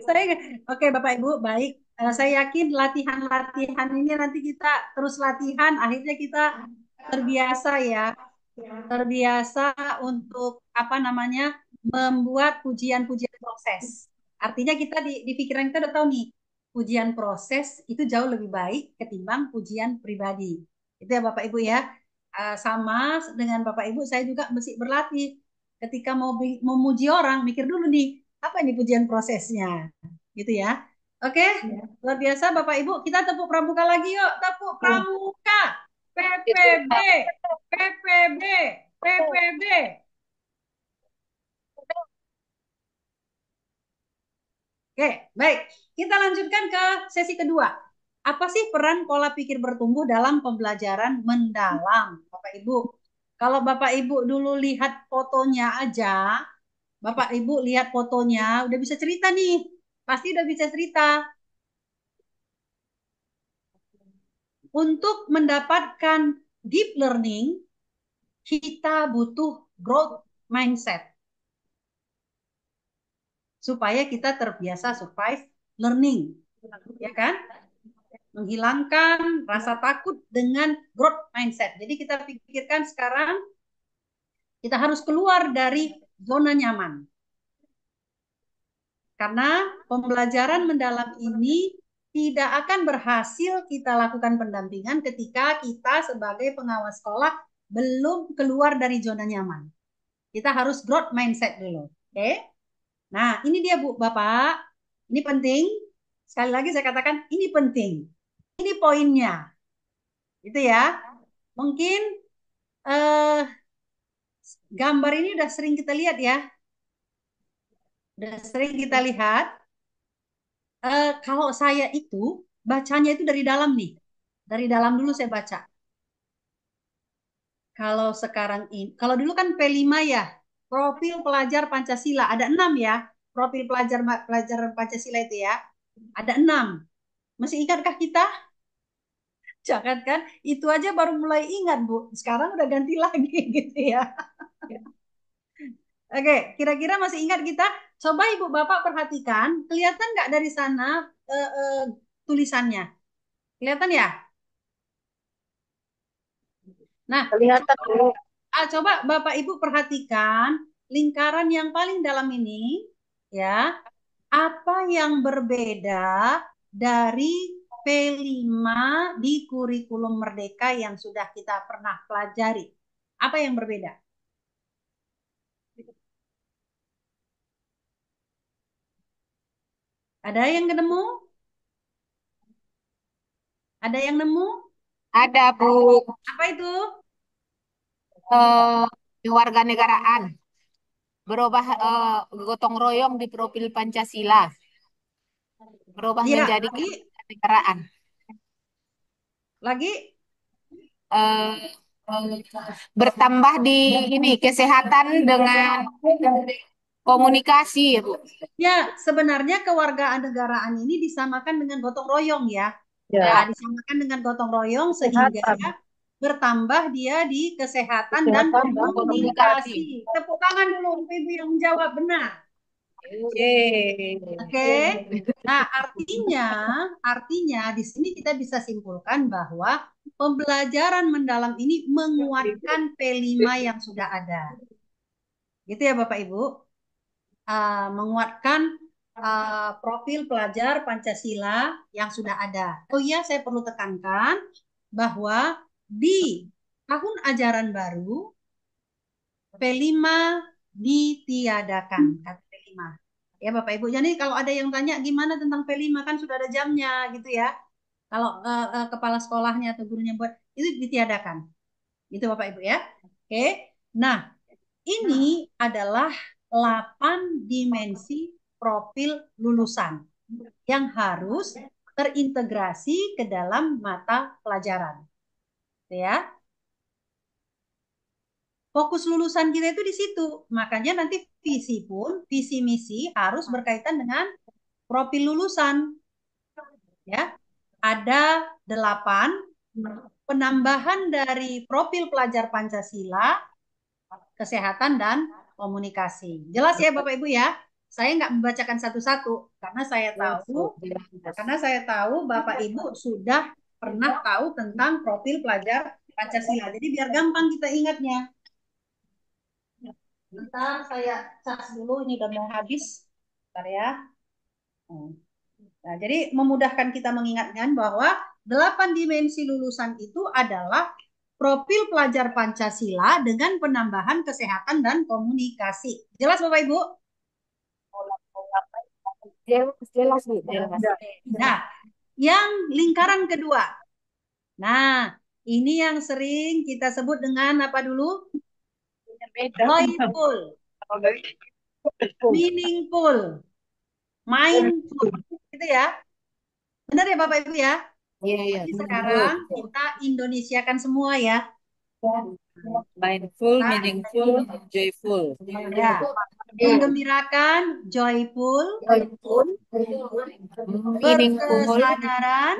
Saya, oke Bapak Ibu, baik. Saya yakin latihan-latihan ini nanti kita terus latihan, akhirnya kita terbiasa ya, terbiasa untuk apa namanya membuat pujian-pujian proses. Artinya kita di pikiran kita udah tahu nih, pujian proses itu jauh lebih baik ketimbang pujian pribadi. Itu ya Bapak Ibu ya. Sama dengan Bapak Ibu, saya juga mesti berlatih. Ketika mau memuji orang, mikir dulu nih, apa ini pujian prosesnya, gitu ya. Oke, luar biasa Bapak Ibu. Kita tepuk pramuka lagi yuk, tepuk pramuka. PPB, PPB, PPB. Oke, baik. Kita lanjutkan ke sesi kedua. Apa sih peran pola pikir bertumbuh dalam pembelajaran mendalam, Bapak Ibu? Kalau Bapak Ibu dulu lihat fotonya aja, Bapak Ibu lihat fotonya, udah bisa cerita nih. Pasti udah bisa cerita. Untuk mendapatkan deep learning, kita butuh growth mindset. Supaya kita terbiasa survive learning. Ya kan? Menghilangkan rasa takut dengan growth mindset. Jadi kita pikirkan sekarang kita harus keluar dari zona nyaman. Karena pembelajaran mendalam ini tidak akan berhasil kita lakukan pendampingan ketika kita sebagai pengawas sekolah belum keluar dari zona nyaman. Kita harus growth mindset dulu. Oke? Nah, ini dia Bu, Bapak. Ini penting. Sekali lagi saya katakan ini penting. Ini poinnya. Itu ya. Mungkin gambar ini udah sering kita lihat ya. Udah sering kita lihat. Kalau saya itu bacanya itu dari dalam nih. Dari dalam dulu saya baca. Kalau sekarang ini, kalau dulu kan P5 ya, profil pelajar Pancasila ada 6 ya. Profil pelajar pelajar Pancasila itu ya. Ada 6. Masih ingatkah kita? Jangan kan? Itu aja baru mulai ingat, Bu. Sekarang udah ganti lagi gitu ya. Oke, kira-kira masih ingat kita? Coba Ibu Bapak perhatikan, kelihatan nggak dari sana tulisannya? Kelihatan ya? Nah,
Kelihatan Bu.
coba Bapak Ibu perhatikan lingkaran yang paling dalam ini, ya. Apa yang berbeda dari P5 di kurikulum Merdeka yang sudah kita pernah pelajari? Apa yang berbeda? Ada yang ketemu? Ada yang nemu?
Ada Bu,
Apa itu?
kewarganegaraan. Berubah gotong royong di profil Pancasila. Berubah
Iya,
menjadi
lagi,
kewarganegaraan.
lagi.
Eh, Bertambah di ini kesehatan dengan komunikasi, Bu.
Ya, sebenarnya kewarganegaraan ini disamakan dengan gotong royong ya.
Ya.
Nah, disamakan dengan gotong royong sehingga
Kesehatan.
bertambah dia di kesehatan dan
Kesehatan dan
komunikasi. Tepuk tangan dulu untuk Ibu yang menjawab benar. Oke. Nah, artinya di sini kita bisa simpulkan bahwa pembelajaran mendalam ini menguatkan P5 yang sudah ada. Gitu ya Bapak Ibu. Menguatkan profil pelajar Pancasila yang sudah ada. Oh iya, saya perlu tekankan bahwa di tahun ajaran baru P5 ditiadakan, kata P5. Ya Bapak Ibu, jadi kalau ada yang tanya gimana tentang P5 kan sudah ada jamnya gitu ya. Kalau kepala sekolahnya atau gurunya buat itu ditiadakan. Gitu Bapak Ibu ya. Oke. Nah, ini adalah 8 dimensi profil lulusan yang harus terintegrasi ke dalam mata pelajaran. Ya. Fokus lulusan kita itu di situ. Makanya nanti visi misi harus berkaitan dengan profil lulusan. Ya. Ada 8 penambahan dari profil pelajar Pancasila, kesehatan dan komunikasi. Jelas ya Bapak Ibu ya? Saya nggak membacakan satu-satu karena saya tahu Bapak Ibu sudah pernah tahu tentang profil pelajar Pancasila. Jadi biar gampang kita ingatnya. Bentar saya cas dulu, ini udah mau habis. Bentar ya. Nah, jadi memudahkan kita mengingatkan bahwa 8 dimensi lulusan itu adalah profil pelajar Pancasila dengan penambahan kesehatan dan komunikasi. Jelas Bapak Ibu?
Jelas, Bu. Jelas.
Nah, yang lingkaran kedua. Nah, ini yang sering kita sebut dengan apa dulu? Joyful, meaningful, mindful. Gitu ya. Benar ya Bapak Ibu ya?
Iya, iya.
Jadi sekarang kita Indonesiakan semua ya.
Mindful, meaningful, joyful.
Ya. Menggembirakan, joyful,
Meaningful,
berkesadaran,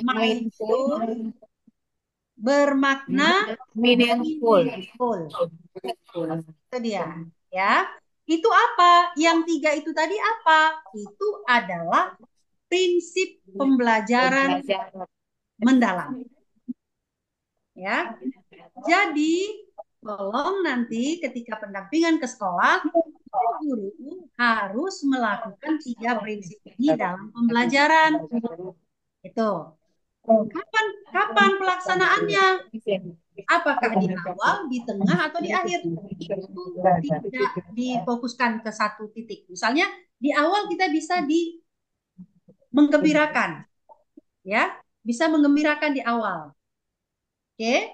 mindful, bermakna,
meaningful.
Itu dia, ya. Itu apa? Yang 3 itu tadi apa? Itu adalah prinsip pembelajaran mendalam. Ya. Jadi, tolong nanti ketika pendampingan ke sekolah, guru harus melakukan 3 prinsip ini dalam pembelajaran. Itu. Kapan pelaksanaannya? Apakah di awal, di tengah, atau di akhir? Itu tidak difokuskan ke satu titik. Misalnya di awal kita bisa menggembirakan, ya, bisa menggembirakan di awal. Oke,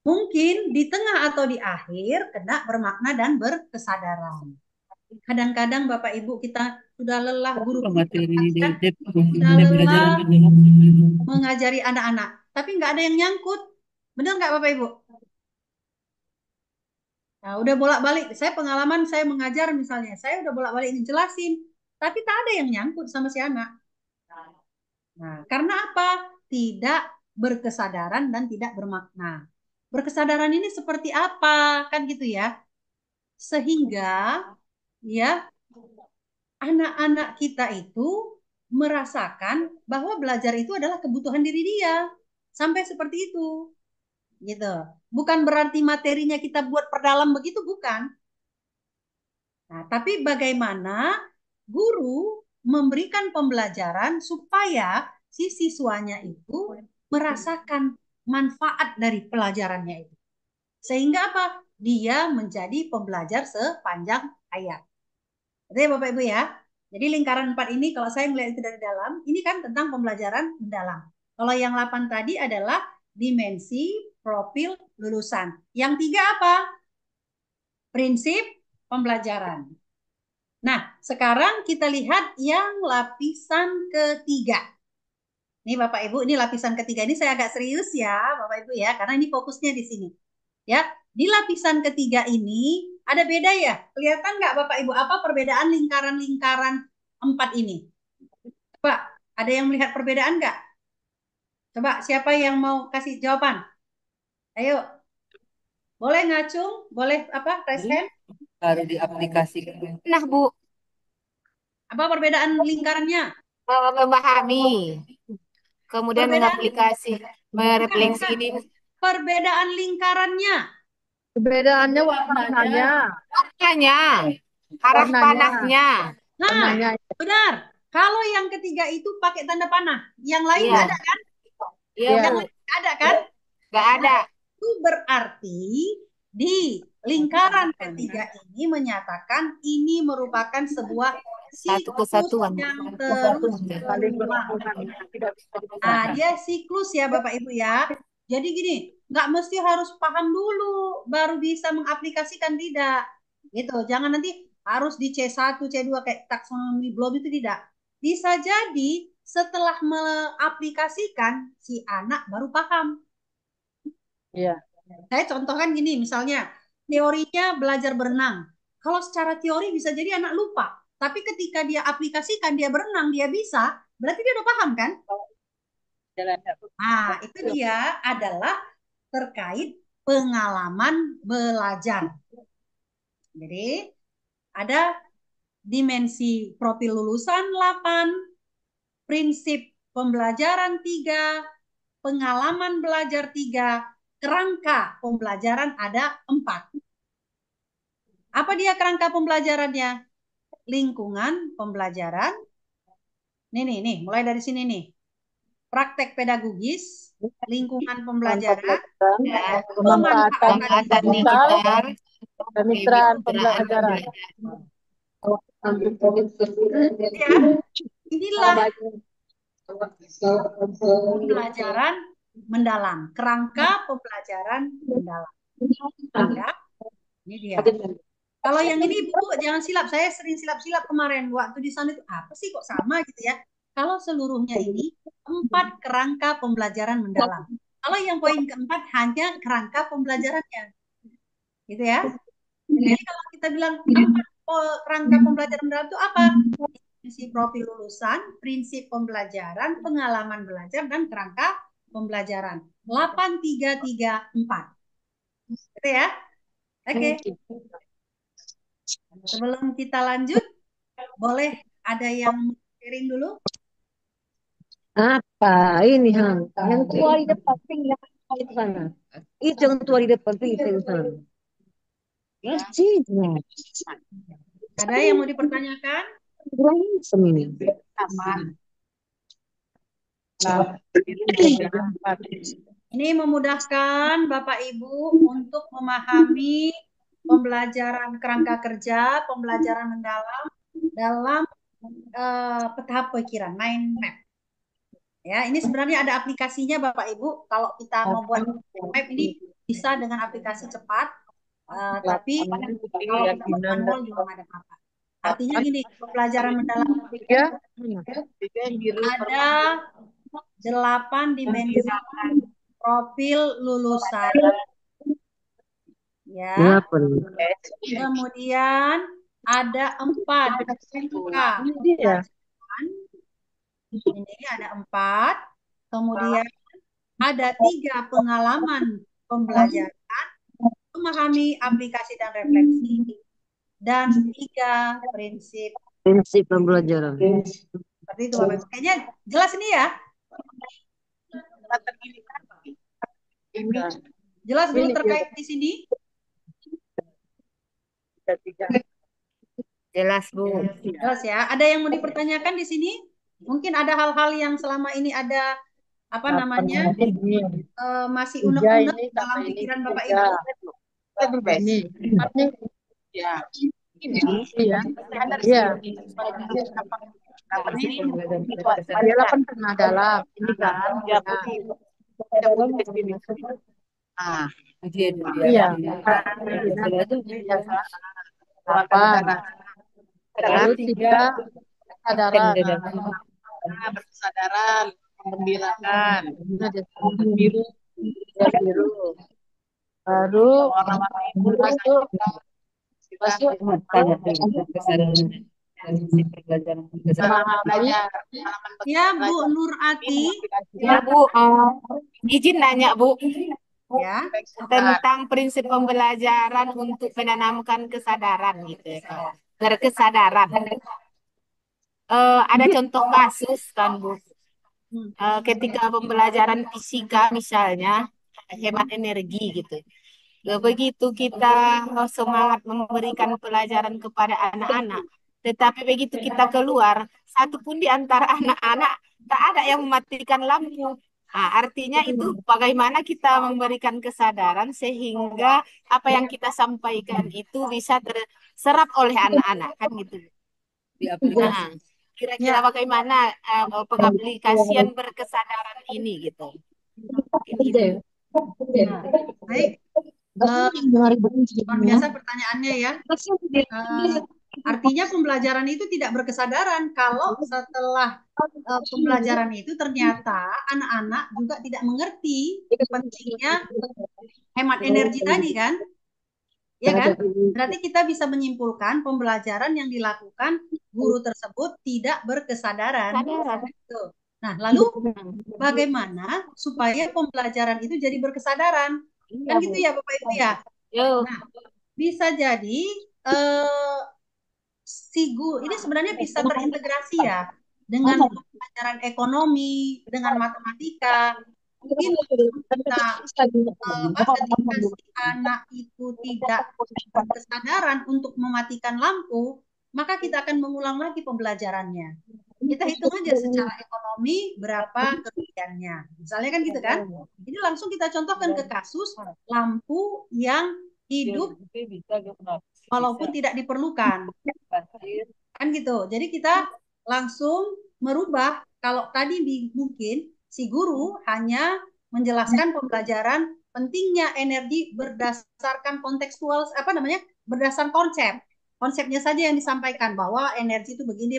mungkin di tengah atau di akhir kena bermakna dan berkesadaran. Kadang-kadang Bapak Ibu kita sudah lelah, guru sudah lelah mengajari anak-anak, tapi nggak ada yang nyangkut. Benar nggak Bapak Ibu? Nah, udah bolak-balik. Saya pengalaman saya mengajar misalnya, saya udah bolak-balik ngejelasin, tapi tak ada yang nyangkut sama si anak. Nah, karena apa? Tidak berkesadaran dan tidak bermakna. Berkesadaran ini seperti apa? Kan gitu ya. Sehingga ya anak-anak kita itu merasakan bahwa belajar itu adalah kebutuhan diri dia. Sampai seperti itu. Gitu. Bukan berarti materinya kita buat perdalam begitu, bukan. Nah, tapi bagaimana guru memberikan pembelajaran supaya si siswanya itu merasakan manfaat dari pelajarannya itu. Sehingga apa? Dia menjadi pembelajar sepanjang hayat. Itu ya Bapak Ibu ya. Jadi lingkaran 4 ini kalau saya melihat itu dari dalam, ini kan tentang pembelajaran mendalam. Kalau yang 8 tadi adalah dimensi profil lulusan. Yang 3 apa? Prinsip pembelajaran. Nah, sekarang kita lihat yang lapisan ketiga. Ini Bapak Ibu, ini lapisan ketiga. Ini saya agak serius ya Bapak Ibu ya, karena ini fokusnya di sini. Ya, di lapisan ketiga ini ada beda ya? Kelihatan nggak Bapak Ibu apa perbedaan lingkaran-lingkaran 4 ini? Coba, ada yang melihat perbedaan nggak? Coba, siapa yang mau kasih jawaban? Ayo. Boleh ngacung? Boleh apa? Raise hand?
Baru diaplikasikan. Nah, Bu,
Apa perbedaan lingkarannya?
memahami, kemudian
Perbedaan
mengaplikasi, merefleksi ini.
Perbedaan lingkarannya.
Perbedaannya warnanya.
Warnanya, arah
Warnanya.
panahnya.
Nah,
Warnanya.
benar. Kalau yang ketiga itu pakai tanda panah, yang lain
Iya.
nggak ada kan?
Iya,
Yang
Bu.
lain nggak ada kan?
Nggak ada.
Itu berarti di lingkaran ketiga ini menyatakan ini merupakan sebuah
Satu
siklus
kesatuan.
yang terus berulang. Nah, dia siklus ya Bapak Ibu ya. Jadi gini, nggak mesti harus paham dulu baru bisa mengaplikasikan, tidak. Gitu. Jangan nanti harus di C1, C2 kayak taksonomi Bloom itu, tidak. Bisa jadi setelah mengaplikasikan si anak baru paham.
Iya.
Saya contohkan gini, misalnya teorinya belajar berenang. Kalau secara teori bisa jadi anak lupa, tapi ketika dia aplikasikan, dia berenang, dia bisa, berarti dia udah paham kan? Nah, itu dia adalah terkait pengalaman belajar. Jadi, ada dimensi profil lulusan 8, prinsip pembelajaran 3, pengalaman belajar 3, kerangka pembelajaran ada 4. Apa dia kerangka pembelajarannya? Lingkungan pembelajaran. Nih, mulai dari sini nih. Praktek pedagogis, lingkungan pembelajaran, pemanfaatan
digital,
Kemitraan pembelajaran.
ya. Inilah pembelajaran mendalam, kerangka pembelajaran mendalam. Ya, ini dia. Kalau yang ini Bu, jangan silap. Saya sering silap-silap kemarin waktu di sana itu apa sih kok sama gitu ya. Kalau seluruhnya ini 4 kerangka pembelajaran mendalam. Kalau yang poin keempat hanya kerangka pembelajarannya. Gitu ya. Jadi kalau kita bilang 4 kerangka pembelajaran mendalam itu apa? Prinsip profil lulusan, prinsip pembelajaran, pengalaman belajar, dan kerangka pembelajaran. 8, 3, 3, 4. Gitu ya. Oke. Sebelum kita lanjut, boleh ada yang sharing dulu?
Apa ini Han? Yang tua di depan yang itu sana. Itu yang tua di depan itu sana. Masjidnya.
Ada yang mau dipertanyakan?
Semini.
Ini memudahkan Bapak Ibu untuk memahami pembelajaran kerangka kerja, pembelajaran mendalam dalam peta pikiran, mind map. Ya, ini sebenarnya ada aplikasinya Bapak Ibu. Kalau kita mau buat map ini bisa dengan aplikasi cepat, tapi kalau kita buat manual juga nggak ada apa-apa. Artinya gini, pembelajaran mendalam ada 8 dimensi profil lulusan. Ya. Kemudian ada 4 kerangka. Ini ada 4. Kemudian ada 3 pengalaman pembelajaran, memahami aplikasi dan refleksi, dan 3 prinsip
pembelajaran.
Seperti itu Bapak Ibu. Kayaknya jelas ini ya. Jelas Bu terkait di sini?
Jelas Bu.
Jelas ya. Ada yang mau dipertanyakan di sini? Mungkin ada hal-hal yang selama ini ada apa namanya masih unek-unek dalam pikiran Bapak Ibu.
Ya. Iya. Iya. Adalah kan pernah dalam ini kan. Ah. Iya. Apa? Lalu tiga kesadaran.
Berkesadaran, menggembirakan,
Biru. Biru. Baru masuk memahami.
Ya Bu Nur Ati.
Ya Bu, izin nanya Bu.
Ya.
Tentang prinsip pembelajaran untuk menanamkan kesadaran gitu ya. Berkesadaran. Ada contoh kasus kan Bu. Ketika pembelajaran fisika misalnya hemat energi gitu. Begitu kita semangat memberikan pelajaran kepada anak-anak, tetapi begitu kita keluar, satu pun di antara anak-anak tak ada yang mematikan lampu. Nah, artinya itu bagaimana kita memberikan kesadaran sehingga apa yang kita sampaikan itu bisa terserap oleh anak-anak kan gitu. Nah, kira-kira bagaimana pengaplikasian berkesadaran ini gitu.
Baik. Luar biasa pertanyaannya ya. Artinya pembelajaran itu tidak berkesadaran kalau setelah pembelajaran itu ternyata anak-anak juga tidak mengerti pentingnya hemat energi tadi kan? Ya kan? Berarti kita bisa menyimpulkan pembelajaran yang dilakukan guru tersebut tidak berkesadaran. Nah, lalu bagaimana supaya pembelajaran itu jadi berkesadaran? Kan gitu ya Bapak Ibu ya? Nah, bisa jadi ini sebenarnya bisa terintegrasi ya dengan pelajaran ekonomi, dengan matematika. Mungkin kita ketika si anak itu tidak berkesadaran untuk mematikan lampu, maka kita akan mengulang lagi pembelajarannya. Kita hitung aja secara ekonomi berapa kerugiannya. Misalnya kan gitu kan. Ini langsung kita contohkan ke kasus lampu yang hidup walaupun tidak diperlukan. Kan gitu. Jadi kita langsung merubah. Kalau tadi mungkin si guru hanya menjelaskan pembelajaran pentingnya energi berdasarkan kontekstual, berdasarkan konsep. Konsepnya saja yang disampaikan bahwa energi itu begini,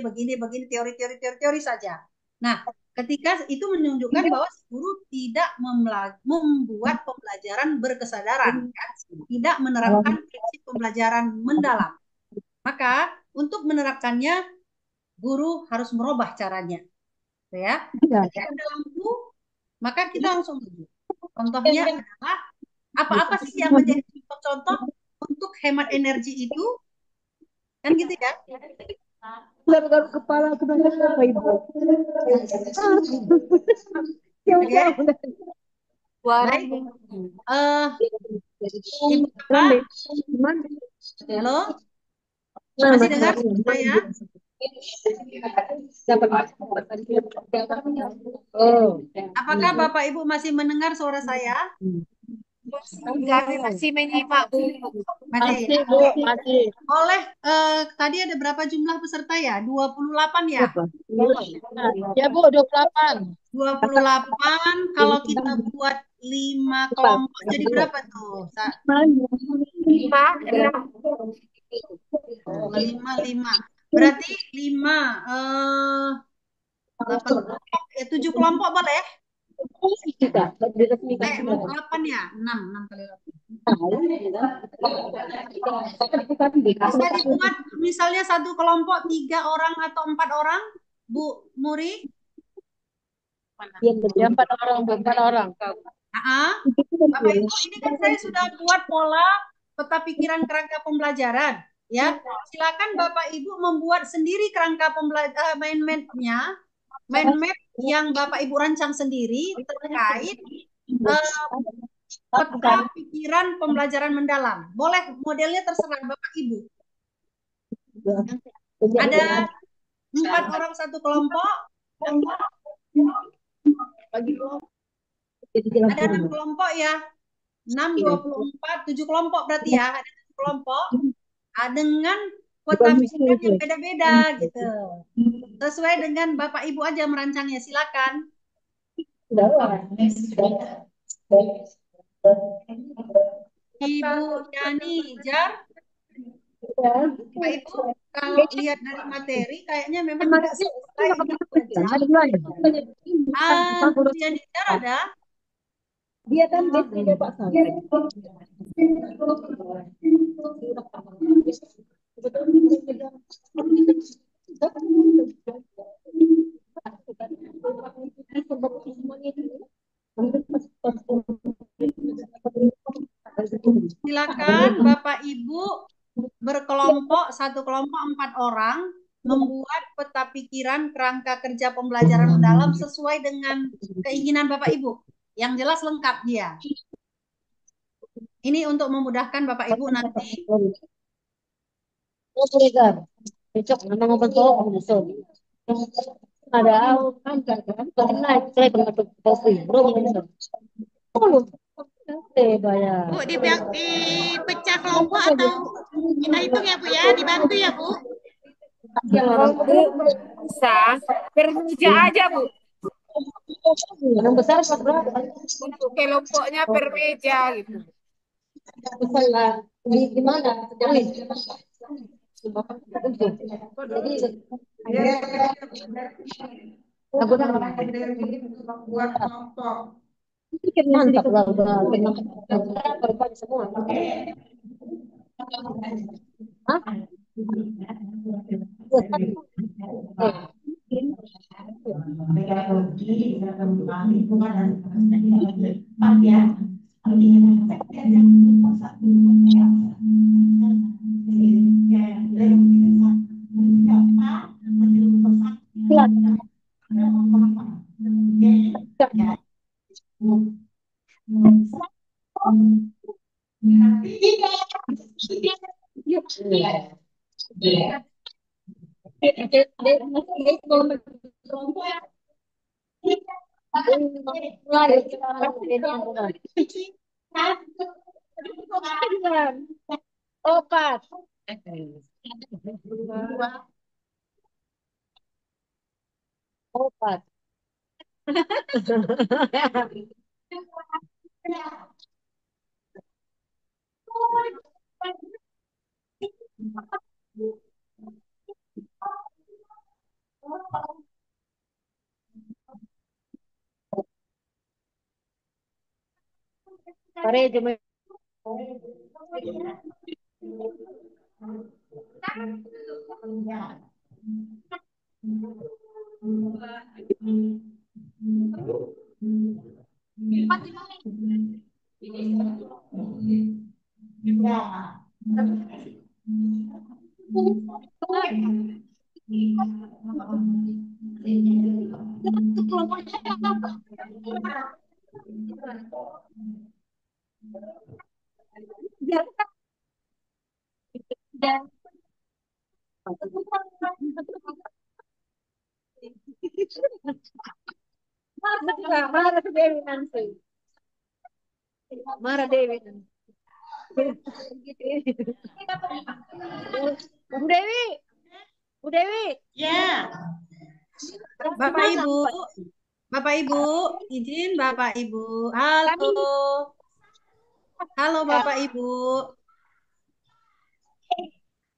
teori saja. Nah, ketika itu menunjukkan bahwa si guru tidak membuat pembelajaran berkesadaran, kan? Tidak menerapkan prinsip pembelajaran mendalam. Maka untuk menerapkannya, guru harus merubah caranya. Ya, ketika ada lampu, maka kita langsung tuju. Contohnya adalah apa-apa sih yang menjadi contoh untuk hemat energi itu? Kan gitu ya?
Garuk-garuk kepala aku bilang apa Ibu?
Baik. Ibu apa? Halo? Masih dengar saya? Apakah Bapak Ibu masih mendengar suara saya?
Kami masih menyimak Bu.
Masih
Bu, masih.
Oleh tadi ada berapa jumlah peserta ya? 28 ya?
Ya Bu, 28.
28 kalau kita buat 5 kelompok jadi berapa tuh? 5. Berarti 5 7 kelompok boleh? 8 ya? 6 kali 8. Bisa dibuat misalnya satu kelompok 3 orang atau 4 orang, Bu Muri?
Ya, 4 orang, 4 orang.
Bapak Ibu, ini kan saya sudah buat pola peta pikiran kerangka pembelajaran. Ya, silakan Bapak Ibu membuat sendiri kerangka mind map-nya, mind map yang Bapak Ibu rancang sendiri terkait peta pikiran pembelajaran mendalam. Boleh modelnya terserah Bapak Ibu. Ada 4 orang satu kelompok. Ada 6 kelompok ya. 6, 24, 7 kelompok berarti ya. Ada 7 kelompok. Dengan peta pikiran yang beda-beda gitu. Sesuai dengan Bapak Ibu aja merancangnya. Silakan. Ibu Yani Jar. Bapak Ibu, kalau lihat dari materi kayaknya memang tidak selesai gitu aja. Ibu Yani Jar ada?
Dia kan biasanya Pak Sampai.
Silakan Bapak Ibu berkelompok, satu kelompok 4 orang membuat peta pikiran kerangka kerja pembelajaran mendalam sesuai dengan keinginan Bapak Ibu. Yang jelas lengkap dia. Ini untuk memudahkan Bapak Ibu nanti.
Besok memang betul besok. Ada kan pernah saya pernah kopi bro.
Bu, dipecah kelompok atau kita hitung ya Bu ya, dibantu ya Bu.
Bisa per meja aja Bu.
Yang besar berapa?
Untuk kelompoknya per meja gitu.
Misalnya di mana? Mantap lah udah semua. Opat. Opat. Pare cuma marah Dewi nanti. Marah Dewi nanti. Bu Dewi. Bu Dewi.
Ya.
Bapak Ibu, izin Bapak Ibu. Halo. Halo Bapak Ibu.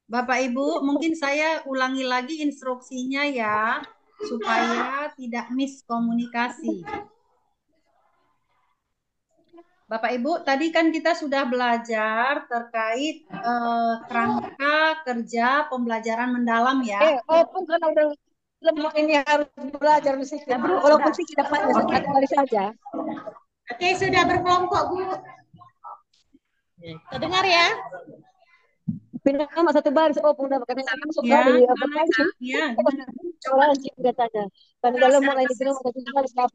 Bapak Ibu, mungkin saya ulangi lagi instruksinya ya, supaya tidak miskomunikasi. Bapak Ibu, tadi kan kita sudah belajar terkait kerangka kerja pembelajaran mendalam ya.
Walaupun karena udah lemah ini harus belajar musik. Walaupun sih kita kali saja.
Oke, sudah berkelompok Bu. Terdengar ya?
Pindah nama satu baris. Oh, udah makanya masuk
Ya,
kali apa
gimana
kali
Kak? Ya, gimana?
coba sih katanya. Kan kalau mau ini pindah satu baris apa?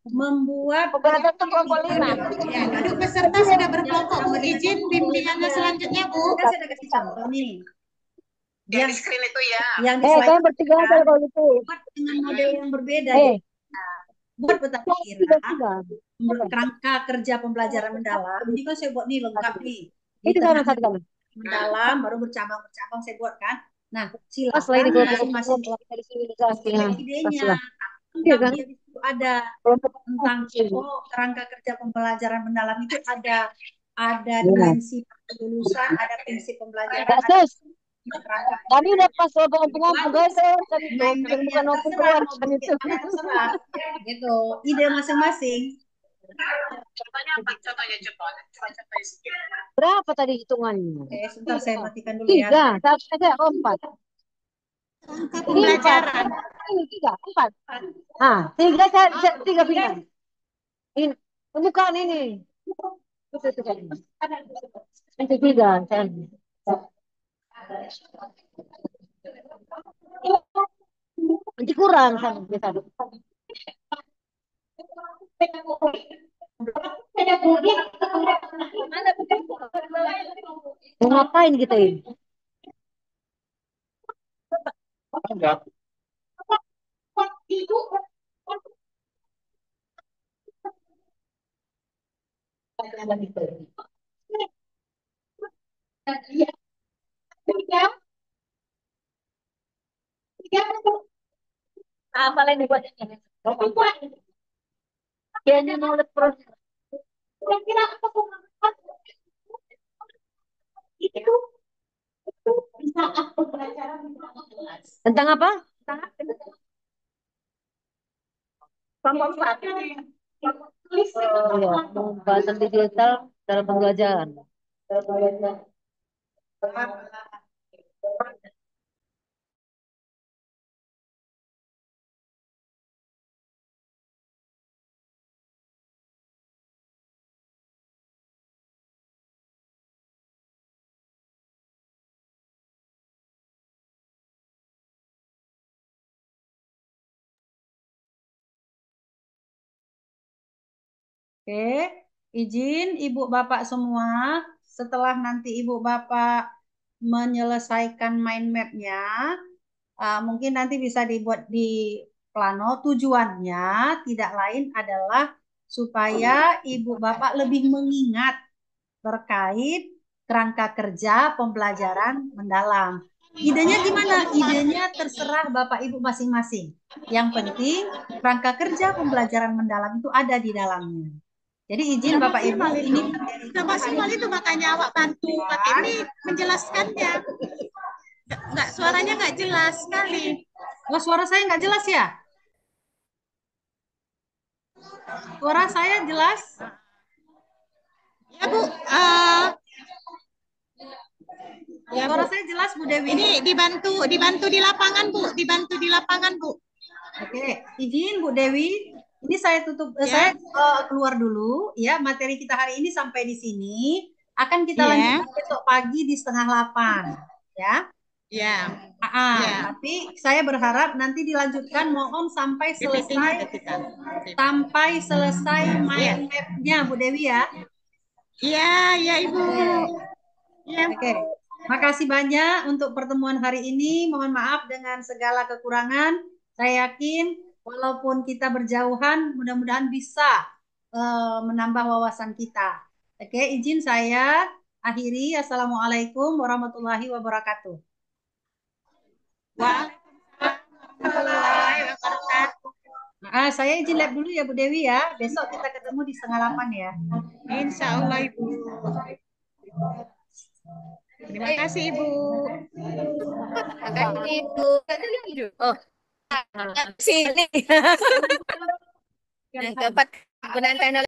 Membuat
Pembahasan itu kelompok 5.
Ya, duduk peserta sudah berkelompok, Bu. Izin bimbingannya selanjutnya, Bu.
Kan saya udah kasih contoh nih.
Yang di screen itu ya.
Yang di
Kalian
slide
bertiga aja
kan
kalau gitu.
buat dengan model yang berbeda.
Eh,
Jadi, buat petani kira
tiga.
menurut kerangka kerja pembelajaran mendalam. Ini kan saya buat nih lengkap nih. Di
Itu sama
tengah
satu kali.
mendalam baru bercabang-bercabang saya buat kan. Nah,
Pas lah ini
silakan
kelompok
masing-masing
dari sini kasihnya.
idenya.
Iya kan?
Tapi di situ ada
Kelompok
tentang kerangka kerja pembelajaran mendalam itu ada
Iya.
dimensi kelulusan, ada prinsip pembelajaran,
Kak
ada
Sus,
kerangka
kami udah pas pengampung guys, kan itu
mindmapnya
bukan open
terserah
keluar
mau
kan
bikin
itu.
mana terserah gitu, ide masing-masing.
Contohnya apa? Contohnya contoh.
Berapa tadi hitungannya?
Oke, sebentar saya matikan dulu ya.
3, satu saja, 4.
Angka
Ini 4.
pembelajaran.
Ini 3, 4. Ah, 3 bintang. Ini bukan ini. Itu kan. Itu 3 kan. Nanti kurang kan bisa. Mau ngapain kita ini?
Enggak.
Apa lain dibuatnya? Kayaknya mau lihat proses. Kira-kira apa tentang apa? Kelompok 4. Oh, ya, pembahasan digital dalam pembelajaran.
Oke, izin Ibu Bapak semua, setelah nanti Ibu Bapak menyelesaikan mind map-nya, mungkin nanti bisa dibuat di plano. Tujuannya tidak lain adalah supaya Ibu Bapak lebih mengingat terkait kerangka kerja pembelajaran mendalam. Idenya gimana? Idenya terserah Bapak Ibu masing-masing. Yang penting kerangka kerja pembelajaran mendalam itu ada di dalamnya. Jadi izin Bapak Ibu ini
Sudah maksimal itu makanya awak bantu pakai mic menjelaskannya. Enggak, suaranya enggak jelas sekali.
Oh, suara saya nggak jelas ya? Suara saya jelas?
Ya, Bu. Ya,
Suara
Bu.
saya jelas, Bu Dewi?
Ini dibantu di lapangan, Bu. Dibantu di lapangan, Bu.
Oke, izin Bu Dewi. Ini saya tutup, saya keluar dulu ya. Materi kita hari ini sampai di sini. Akan kita lanjutkan besok pagi di 7:30 ya.
Ya.
Tapi saya berharap nanti dilanjutkan, mohon sampai selesai mind map-nya Bu Dewi ya.
Iya, ya Ibu. Ya.
Oke. Makasih banyak untuk pertemuan hari ini. Mohon maaf dengan segala kekurangan. Saya yakin walaupun kita berjauhan, mudah-mudahan bisa menambah wawasan kita. Oke, izin saya akhiri. Assalamualaikum warahmatullahi wabarakatuh.
Waalaikumsalam.
Saya izin lab dulu ya Bu Dewi ya. Besok kita ketemu di 7:30 ya.
Insya Allah Ibu. Terima kasih Ibu.
Terima kasih Ibu. Oh, sini. Yang keempat, penggunaan teknologi.